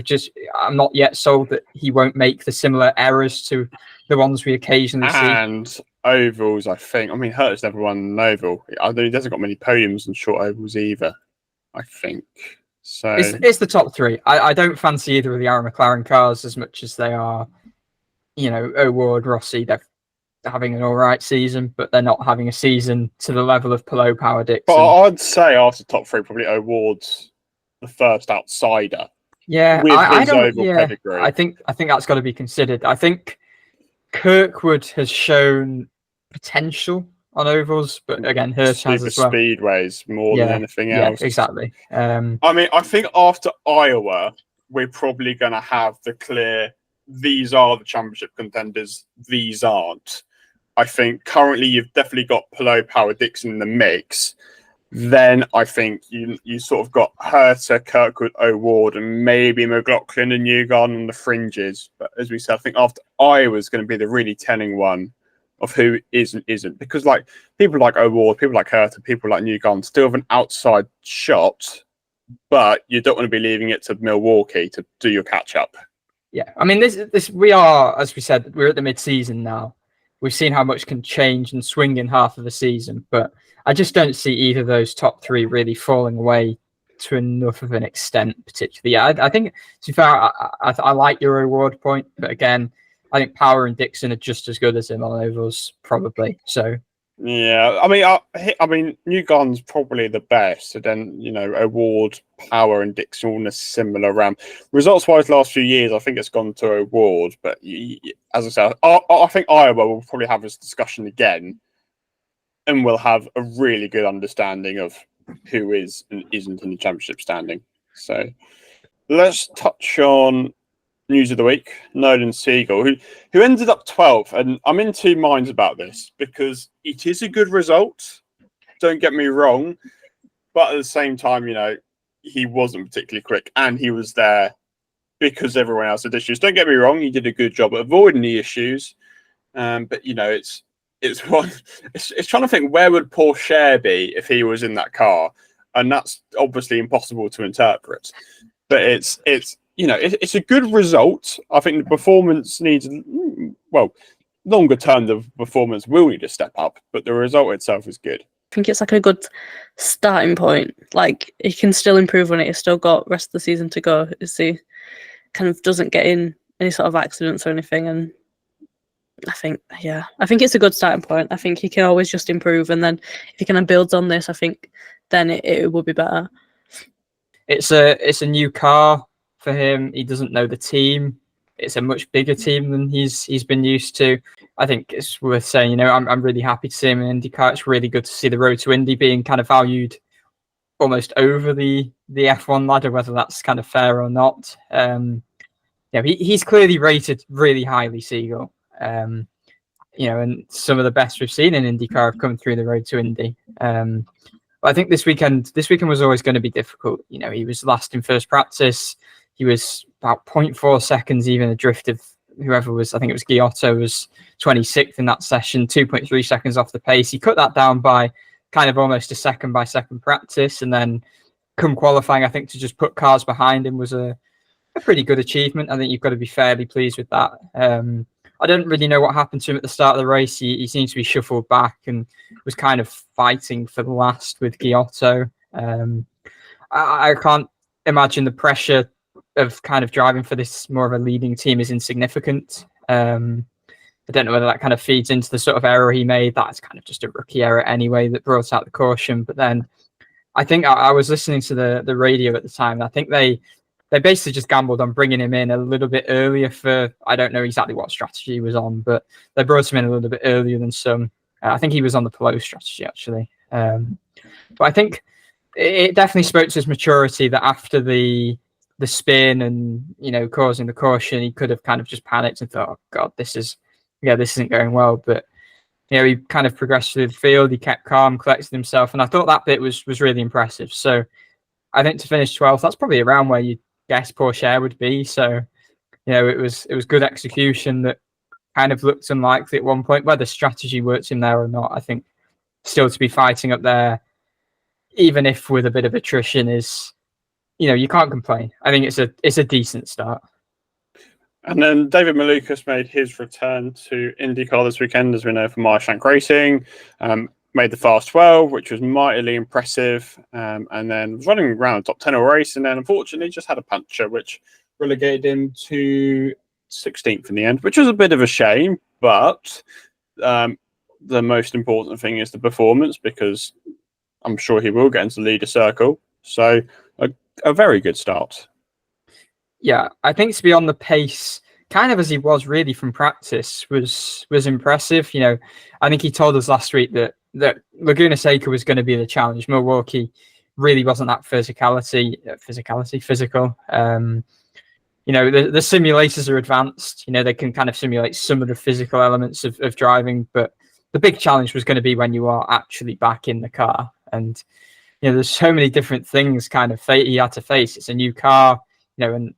I'm not yet sold that he won't make the similar errors to the ones we occasionally see. And ovals, I think. I mean, Herta's never won an oval. I know he doesn't got many podiums on short ovals either, I think. So it's the top 3. I don't fancy either of the Aaron McLaren cars as much as they are, O'Ward, Rossi. They're having an all right season, but they're not having a season to the level of Palou, Power, Dixon. But I'd say after top 3, probably O'Ward's the first outsider. Yeah, with his oval pedigree. I think that's got to be considered. I think Kirkwood has shown potential on ovals, but again, Herta has as well. Speedways more than anything else. Yeah, exactly. I mean, I think after Iowa, we're probably going to have the clear, these are the championship contenders, these aren't. I think currently you've definitely got Palou, Power, Dixon in the mix. Then I think you sort of got Herta, Kirkwood, O'Ward, and maybe McLaughlin and Newgarden on the fringes. But as we said, I think after Iowa is going to be the really telling one of who isn't. Because like people like O'Ward, people like Herta, people like Newgarden still have an outside shot, but you don't want to be leaving it to Milwaukee to do your catch up. Yeah, I mean, this we are, as we said, we're at the mid-season now. We've seen how much can change and swing in half of the season, but I just don't see either of those top three really falling away to enough of an extent, particularly. Yeah, I think, to be fair, I like your Award point, but again, I think Power and Dixon are just as good as him on ovals, probably. So, yeah, I mean, Newgarden's probably the best. And then, you know, Award, Power, and Dixon all in a similar round. Results-wise, last few years, I think it's gone to Award. But as I said, I think Iowa will probably have this discussion again, and we'll have a really good understanding of who is and isn't in the championship standing. So let's touch on news of the week. Nolan Siegel, who ended up 12th, and I'm in two minds about this because it is a good result. Don't get me wrong, but at the same time, you know, he wasn't particularly quick, and he was there because everyone else had issues. Don't get me wrong, he did a good job at avoiding the issues, but you know, it's trying to think, where would Porsche be if he was in that car, and that's obviously impossible to interpret. But it's you know, it's a good result. I think the performance needs, well, longer term, the performance will need to step up, but the result itself is good. I think it's like a good starting point. Like, he can still improve on it. He's still got rest of the season to go. As he kind of doesn't get in any sort of accidents or anything. And I think it's a good starting point. I think he can always just improve, and then if he kind of builds on this, I think then it will be better. It's a new car for him. He doesn't know the team. It's a much bigger team than he's been used to. I think it's worth saying, you know, I'm really happy to see him in IndyCar. It's really good to see the road to Indy being kind of valued almost over the F1 ladder, whether that's kind of fair or not. Yeah, he's clearly rated really highly, Siegel. You know, and some of the best we've seen in IndyCar have come through the road to Indy. But I think this weekend was always going to be difficult. You know, he was last in first practice. He was about 0.4 seconds even adrift of whoever was, I think it was Giotto, was 26th in that session, 2.3 seconds off the pace. He cut that down by kind of almost a second by second practice. And then come qualifying, I think to just put cars behind him was a pretty good achievement. I think you've got to be fairly pleased with that. I don't really know what happened to him at the start of the race. He seemed to be shuffled back and was kind of fighting for the last with Giotto. I can't imagine the pressure of kind of driving for this more of a leading team is insignificant. I don't know whether that kind of feeds into the sort of error he made. That's kind of just a rookie error anyway that brought out the caution. But then I think I was listening to the radio at the time. And I think they basically just gambled on bringing him in a little bit earlier for, I don't know exactly what strategy he was on, but they brought him in a little bit earlier than some. I think he was on the Palou strategy, actually. But I think it definitely spoke to his maturity that after the spin and, you know, causing the caution, he could have kind of just panicked and thought, oh, God, this isn't going well. But, you know, he kind of progressed through the field. He kept calm, collected himself. And I thought that bit was really impressive. So I think to finish 12th, that's probably around where you guess Porsche would be. So, you know, it was good execution that kind of looked unlikely at one point. Whether strategy worked in there or not, I think still to be fighting up there, even if with a bit of attrition, is, you know, you can't complain. I think it's a decent start. And then David Malukas made his return to IndyCar this weekend, as we know, from Marshank Racing. Made the fast 12, which was mightily impressive, and then was running around the top 10 of the race, and then unfortunately just had a puncture, which relegated him to 16th in the end, which was a bit of a shame, but the most important thing is the performance, because I'm sure he will get into the leader circle. So a very good start. Yeah, I think to be on the pace, kind of as he was really from practice, was impressive. You know, I think he told us last week that Laguna Seca was going to be the challenge. Milwaukee really wasn't that physical. you know, the simulators are advanced. You know, they can kind of simulate some of the physical elements of driving, but the big challenge was going to be when you are actually back in the car. And, you know, there's so many different things kind of he had to face. It's a new car, you know, and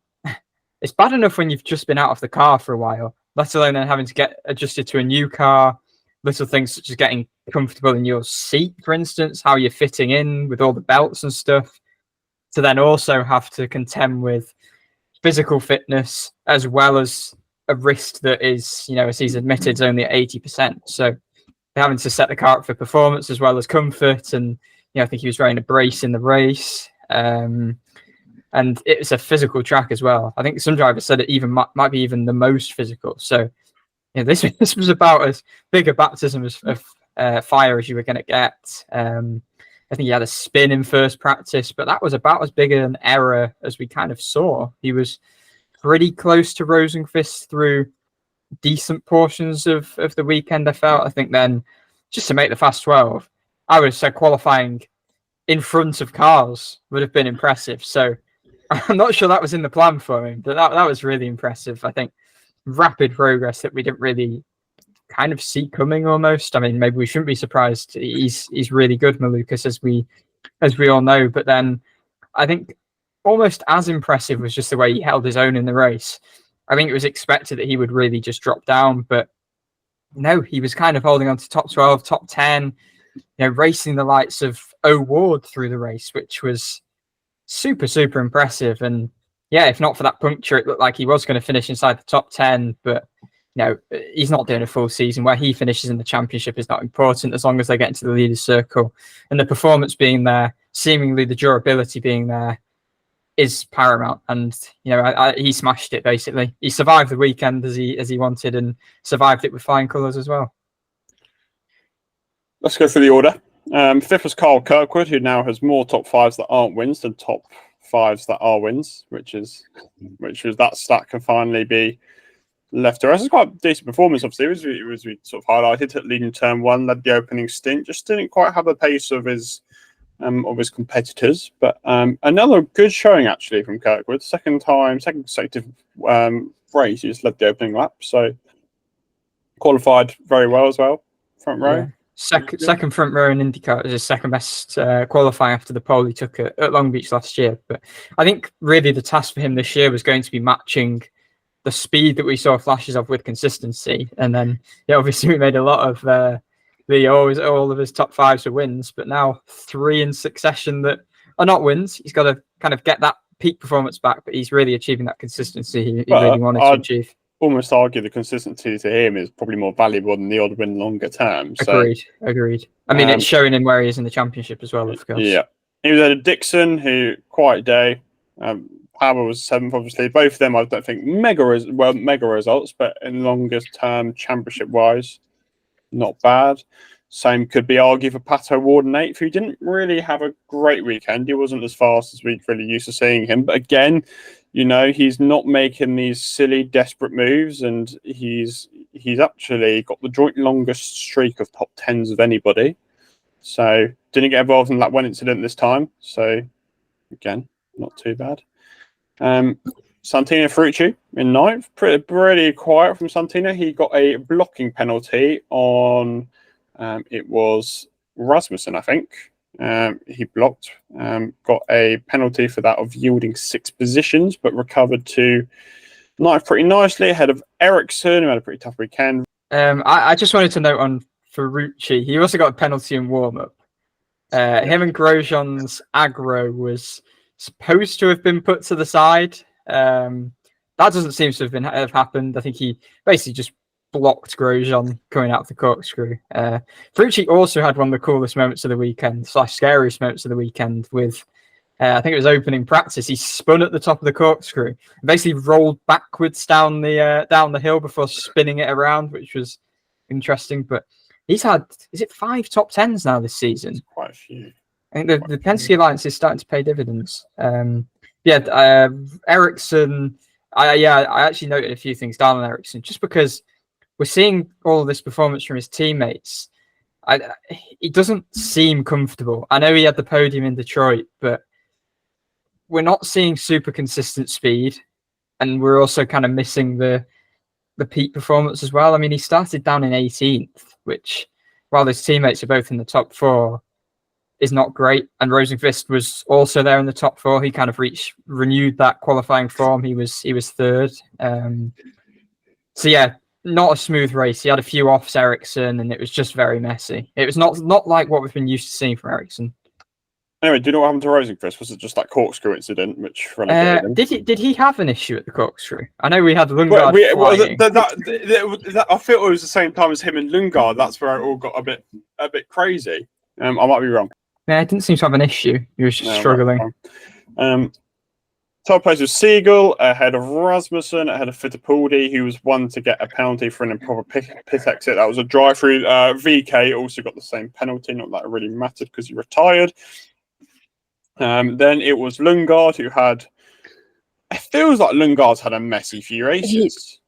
it's bad enough when you've just been out of the car for a while, let alone then having to get adjusted to a new car. Little things such as getting comfortable in your seat, for instance, how you're fitting in with all the belts and stuff, to then also have to contend with physical fitness as well as a wrist that is, you know, as he's admitted, is only at 80%. So they're having to set the car up for performance as well as comfort. And, you know, I think he was wearing a brace in the race. And it's a physical track as well. I think some drivers said it even might be even the most physical. So, you know, this was about as big a baptism of fire as you were going to get. I think he had a spin in first practice, but that was about as big an error as we kind of saw. He was pretty close to Rosenqvist through decent portions of the weekend, I felt. I think then, just to make the Fast 12, I would have said qualifying in front of cars would have been impressive. So I'm not sure that was in the plan for him, but that was really impressive. I think rapid progress that we didn't really kind of see coming almost. I mean, maybe we shouldn't be surprised. He's really good, Malukas, as we all know. But then I think almost as impressive was just the way he held his own in the race. I think it was expected that he would really just drop down, but no, he was kind of holding on to top 12, top 10, you know, racing the likes of O'Ward through the race, which was super, super impressive. And yeah, if not for that puncture, it looked like he was going to finish inside the top 10, but no, he's not doing a full season. Where he finishes in the championship is not important as long as they get into the leaders' circle. And the performance being there, seemingly the durability being there, is paramount. And you know, he smashed it basically. He survived the weekend as he wanted, and survived it with flying colours as well. Let's go through the order. Fifth was Carl Kirkwood, who now has more top fives that aren't wins than top fives that are wins, which is that stat can finally be left to us. It's quite a decent performance, obviously, as we sort of highlighted, at leading turn one, led the opening stint, just didn't quite have the pace of his competitors. But another good showing actually from Kirkwood. Second consecutive race, he just led the opening lap, so qualified very well as well. Front row. Yeah. Second front row in IndyCar. It was his second best qualifying after the pole he took at Long Beach last year. But I think really the task for him this year was going to be matching the speed that we saw flashes of with consistency. And then, yeah, obviously we made a lot of all of his top fives were wins, but now 3 in succession that are not wins. He's got to kind of get that peak performance back, but he's really achieving that consistency he really wanted to achieve. Almost argue the consistency to him is probably more valuable than the odd win longer term. So, Agreed. I mean, it's showing in where he is in the championship as well, of course. Yeah. He was at Dixon, who, quiet day. Power was 7th, obviously. Both of them, I don't think, mega results, but in longer term, championship wise, not bad. Same could be argued for Pato Ward in 8th, who didn't really have a great weekend. He wasn't as fast as we're really used to seeing him. But again, you know, he's not making these silly, desperate moves, and he's actually got the joint longest streak of top 10s of anybody. So didn't get involved in that one incident this time. So again, not too bad. Santino Ferrucci in 9th, pretty quiet from Santino. He got a blocking penalty on it was Rasmussen, I think. He blocked, got a penalty for that of yielding 6 positions, but recovered to 9th pretty nicely ahead of Ericsson, who had a pretty tough weekend. I just wanted to note on Ferrucci, he also got a penalty in warm-up. Him and Grosjean's aggro was supposed to have been put to the side. That doesn't seem to have happened. I think he basically just blocked Grosjean coming out of the corkscrew. Ferrucci also had one of the coolest moments of the weekend, / scariest moments of the weekend with, I think it was opening practice. He spun at the top of the corkscrew and basically rolled backwards down the hill before spinning it around, which was interesting. But he's had, is it 5 top 10s now this season? Quite a few. I think the Penske Alliance is starting to pay dividends. Ericsson, I actually noted a few things down on Ericsson, just because we're seeing all of this performance from his teammates. He doesn't seem comfortable. I know he had the podium in Detroit, but we're not seeing super consistent speed. and we're also kind of missing the peak performance as well. I mean, he started down in 18th, which, while his teammates are both in the top 4, is not great. And Rosenqvist was also there in the top 4. He kind of renewed that qualifying form. He was 3rd. So yeah, not a smooth race. He had a few offs, Ericsson, and it was just very messy. It was not like what we've been used to seeing from Ericsson. Anyway, do you know what happened to Rosenqvist? Was it just that corkscrew incident which relegated him? Did he have an issue at the Corkscrew? I know we had Lundgaard flying. I feel it was the same time as him and Lundgaard. That's where it all got a bit crazy. I might be wrong. Yeah, it didn't seem to have an issue. He was just struggling. Top place was Siegel, ahead of Rasmussen, ahead of Fittipaldi, who was one to get a penalty for an improper pit exit. That was a drive-through. VeeKay also got the same penalty. Not that it really mattered because he retired. Then it was Lundgaard who had... It feels like Lundgaard's had a messy few races,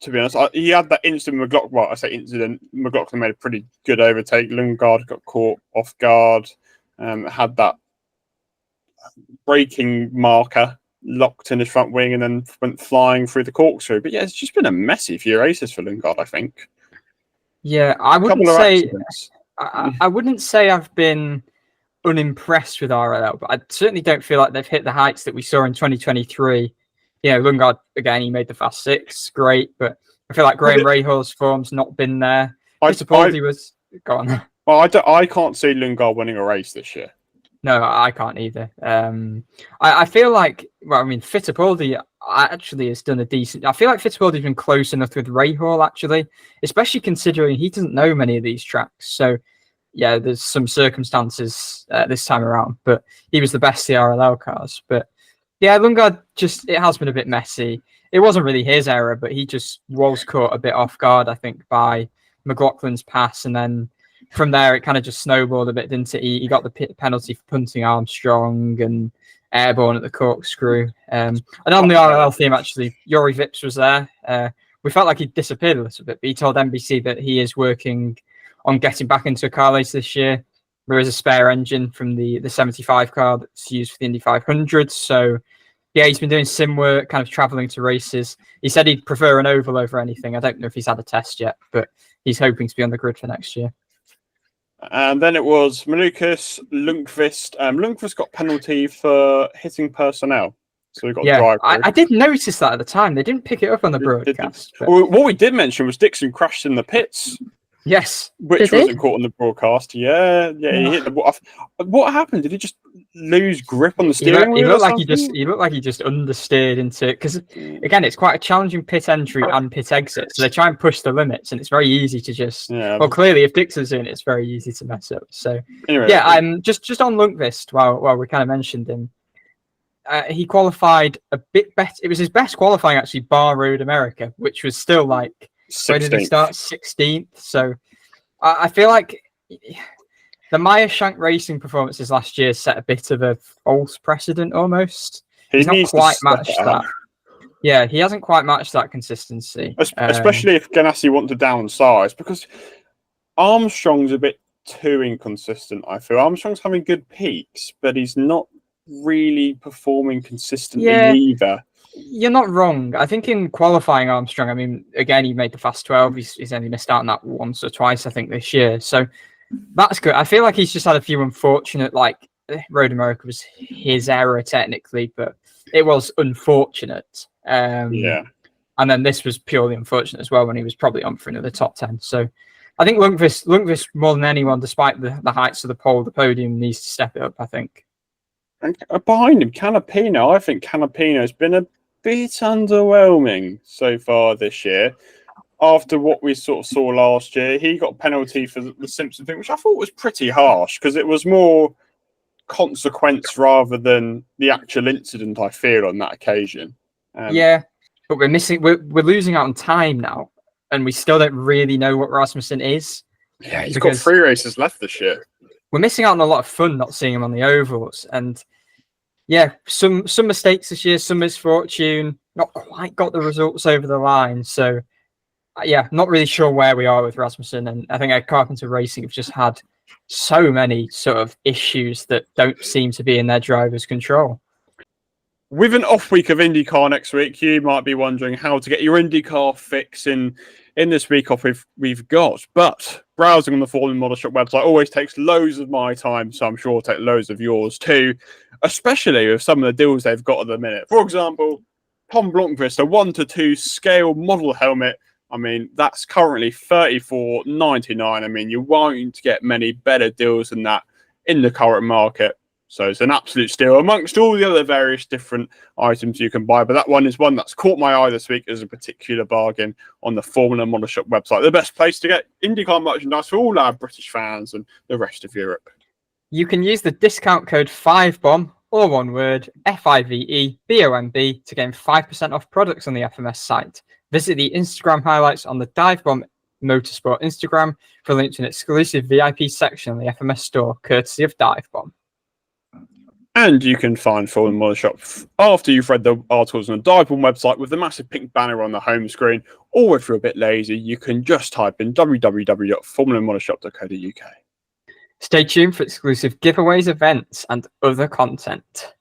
to be honest. He had that instant McLaughlin... Well, I say incident. McLaughlin made a pretty good overtake. Lundgaard got caught off guard. Had that braking marker locked in his front wing and then went flying through the corkscrew. But yeah, it's just been a messy few races for Lundgaard, I think. Yeah, I wouldn't say I've been unimpressed with RLL, but I certainly don't feel like they've hit the heights that we saw in 2023. You know, Lundgaard, again, he made the Fast Six, great, but I feel like Graham Rahal's form's not been there. Fittipaldi was... Go on. Well, I can't see Lundgaard winning a race this year. No, I can't either. I feel like, well, I mean, Fittipaldi actually has done a decent... I feel like Fittipaldi's been close enough with Rahal, actually, especially considering he doesn't know many of these tracks. So, yeah, there's some circumstances this time around, but he was the best of the RLL cars. But, yeah, Lundgaard just... It has been a bit messy. It wasn't really his error, but he just was caught a bit off guard, I think, by McLaughlin's pass, and then from there, it kind of just snowballed a bit, didn't it? He got the penalty for punting Armstrong and airborne at the corkscrew. And on the RLL theme, actually, Jori Vips was there. We felt like he disappeared a little bit, but he told NBC that he is working on getting back into a car later this year. There is a spare engine from the 75 car that's used for the Indy 500. So, yeah, he's been doing sim work, kind of traveling to races. He said he'd prefer an oval over anything. I don't know if he's had a test yet, but he's hoping to be on the grid for next year. And then it was Malukas, Lundqvist. Lundqvist got penalty for hitting personnel. So we got drive. I did notice that at the time. They didn't pick it up on the broadcast. What we did mention was Dixon crashed in the pits. Yes. Which wasn't caught on the broadcast. Yeah, he hit the... What happened? Did he just lose grip on the steering wheel? He looked like he just understeered into... Because, again, it's quite a challenging pit entry and pit exit. So they try and push the limits, and it's very easy to just... Yeah. Well, clearly, if Dixon's in it, it's very easy to mess up. So, anyway, yeah, just on Lundqvist, while we kind of mentioned him, he qualified a bit better. It was his best qualifying, actually, bar Road America, which was still like... 16th. Where did he start? 16th. So I feel like the Meyer Shank Racing performances last year set a bit of a false precedent almost. He's not quite matched that. Yeah, he hasn't quite matched that consistency. Especially if Ganassi want to downsize, because Armstrong's a bit too inconsistent, I feel. Armstrong's having good peaks, but he's not really performing consistently either. You're not wrong. I think in qualifying Armstrong, I mean, again, he made the Fast 12. He's only missed out on that once or twice, I think, this year. So that's good. I feel like he's just had a few unfortunate, like, Road America was his error technically, but it was unfortunate. And then this was purely unfortunate as well when he was probably on for another top 10. So I think Lundqvist more than anyone, despite the heights of the podium, needs to step it up, I think. And behind him, Canapino. I think Canapino's been a bit underwhelming so far this year. After what we sort of saw last year, he got a penalty for the Simpson thing, which I thought was pretty harsh because it was more consequence rather than the actual incident, I feel, on that occasion. Yeah, but we're losing out on time now, and we still don't really know what Rasmussen is. Yeah, he's got 3 races left this year. We're missing out on a lot of fun not seeing him on the ovals, and yeah, some mistakes this year, some misfortune, not quite got the results over the line. So yeah, not really sure where we are with Rasmussen, and I think Carpenter Racing have just had so many sort of issues that don't seem to be in their driver's control. With an off week of IndyCar next week, you might be wondering how to get your IndyCar fix in this week off we've got. But browsing on the Formula Model Shop website always takes loads of my time, so I'm sure it'll take loads of yours too, especially with some of the deals they've got at the minute. For example, Tom Blomqvist, a 1:2 scale model helmet. I mean, that's currently $34.99. I mean, you won't get many better deals than that in the current market. So it's an absolute steal amongst all the other various different items you can buy. But that one is one that's caught my eye this week as a particular bargain on the Formula Model Shop website. The best place to get IndyCar merchandise for all our British fans and the rest of Europe. You can use the discount code 5BOMB, or one word, FIVEBOMB, to gain 5% off products on the FMS site. Visit the Instagram highlights on the DIVEBOMB Motorsport Instagram for a link to an exclusive VIP section on the FMS store, courtesy of DIVEBOMB. And you can find Formula Model Shop after you've read the articles on the DIVEBOMB website with the massive pink banner on the home screen. Or if you're a bit lazy, you can just type in www.formulamodelshop.co.uk. Stay tuned for exclusive giveaways, events, and other content.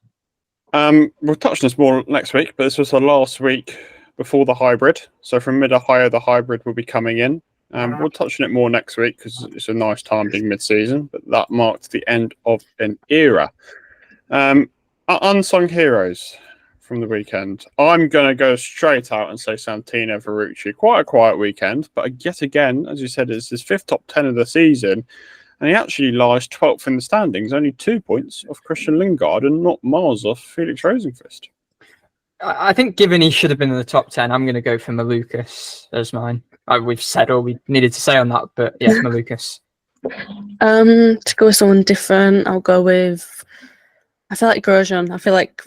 We'll touch on this more next week, but this was the last week before the hybrid. So from mid-Ohio, the hybrid will be coming in. We'll touch on it more next week because it's a nice time being mid-season, but that marked the end of an era. Unsung heroes from the weekend. I'm going to go straight out and say Santino Ferrucci. Quite a quiet weekend, but yet again, as you said, it's his 5th top 10 of the season, and he actually lies 12th in the standings, only 2 points off Christian Lundgaard and not miles off Felix Rosenqvist. I think given he should have been in the top 10, I'm going to go for Malukas as mine. We've said all we needed to say on that, but yeah, Malukas. To go with someone different, I'll go with... I feel like Grosjean. I feel like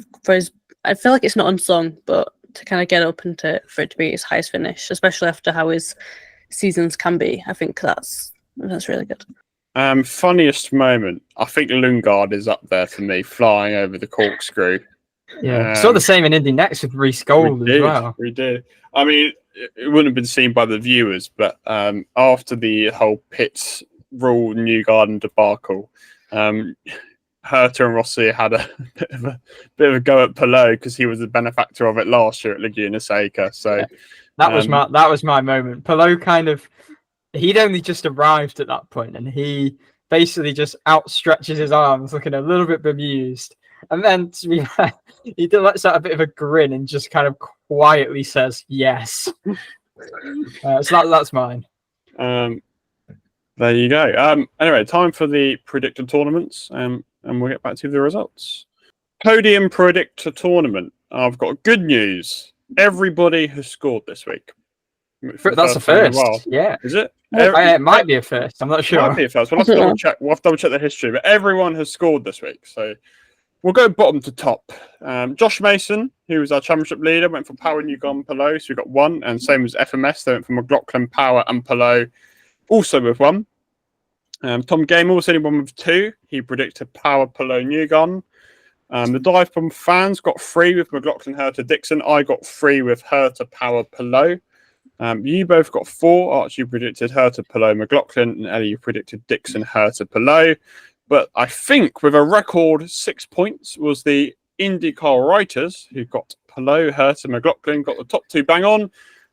it's not unsung, but to kind of get up and for it to be his highest finish, especially after how his seasons can be, I think that's really good. Funniest moment, I think Lundgaard is up there for me, flying over the corkscrew. Yeah, saw the same in Indy Next with Reece Gold as well. We did. I mean, it wouldn't have been seen by the viewers, but after the whole pits rule Newgarden debacle, Herta and Rossi had a bit of a go at Palou because he was the benefactor of it last year at Laguna Seca. So yeah, that was my moment. Palou he'd only just arrived at that point, and he basically just outstretches his arms, looking a little bit bemused, and then he lets out a bit of a grin and just kind of quietly says yes. So that's mine. There you go. Anyway, time for the predictor tournaments. And we'll get back to the results. Podium predictor tournament. I've got good news. Everybody has scored this week. That's a first. Yeah. Is it? It might be a first. I'm not sure. It might be a first. We'll have to double check. We'll have to double check the history. But everyone has scored this week. So we'll go bottom to top. Josh Mason, who was our championship leader, went for Power, Newgarden, Palou. So we got 1. And same as FMS, they went for McLaughlin, Power, and Palou, also with 1. Tom Gamer was only one with 2. He predicted Power, Palou, Newgarden. The DIVEBOMB fans got 3 with McLaughlin, Herta, Dixon. I got 3 with Herta, Power, Palou. You both got 4. Archie predicted Herta, Palou, McLaughlin, and Ellie, you predicted Dixon, Herta, Palou. But I think with a record 6 points was the IndyCar writers who got Palou, Herta, McLaughlin, got the top 2 bang on,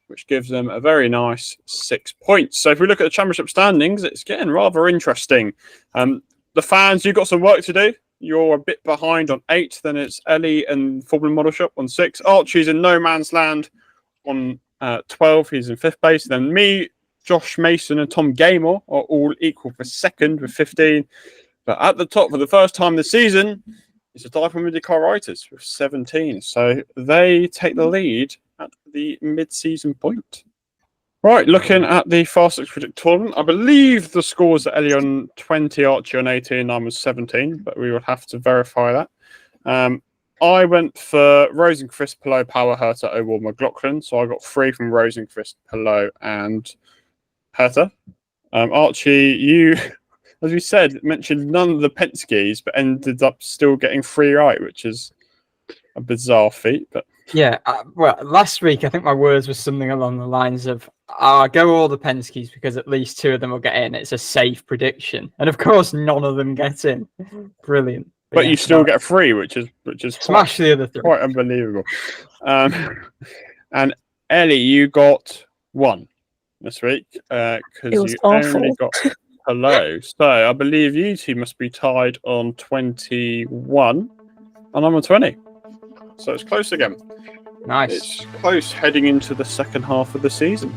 which gives them a very nice 6 points. So if we look at the championship standings, it's getting rather interesting. The fans, you've got some work to do. You're a bit behind on 8. Then it's Ellie and Formula Model Shop on 6. Archie's in no man's land on 12. He's in 5th place. Then me, Josh Mason, and Tom Gamer are all equal for 2nd with 15. But at the top for the first time this season is the DIVEBOMB IndyCar writers with 17. So they take the lead at the mid-season point. Right, looking at the Fast Six Predict tournament, I believe the scores are Ellie on 20, Archie on 18, I was 17, but we would have to verify that. I went for Rosenqvist, Palou, Power, Herta, O'Wall, McLaughlin, so I got 3 from Rosenqvist, Palou, and Herta. Archie, you, as we said, mentioned none of the Penskes, but ended up still getting 3 right, which is a bizarre feat, but yeah. Well, last week I think my words was something along the lines of go all the Penske's because at least 2 of them will get in. It's a safe prediction, and of course none of them get in. Brilliant. But yeah, you still get 3, which is smash the other 3. quite unbelievable. And Ellie, you got 1 this week because was you awful. only got Palou. So I believe you two must be tied on 21, and I'm on 20. So it's close again. Nice. It's close heading into the second half of the season.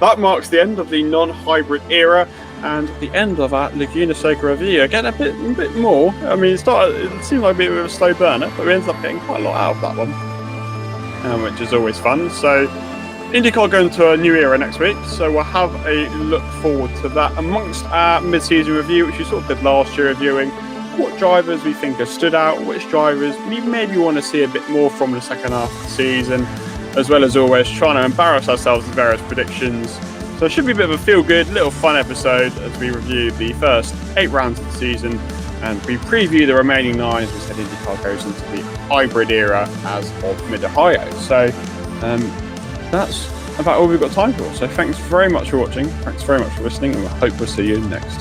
That marks the end of the non-hybrid era and the end of our Laguna Seca review. Again, a bit more. I mean, it seemed like a bit of a slow burner, but we ended up getting quite a lot out of that one, which is always fun. So IndyCar going to a new era next week, so we'll have a look forward to that. Amongst our mid-season review, which we sort of did last year, reviewing what drivers we think have stood out, which drivers we maybe want to see a bit more from the second half of the season, as well as always trying to embarrass ourselves with various predictions. So it should be a bit of a feel-good, little fun episode as we review the first 8 rounds of the season and we preview the remaining 9 as we said IndyCar goes into the hybrid era as of mid-Ohio. So that's about all we've got time for. So thanks very much for watching, thanks very much for listening, and we hope we'll see you next.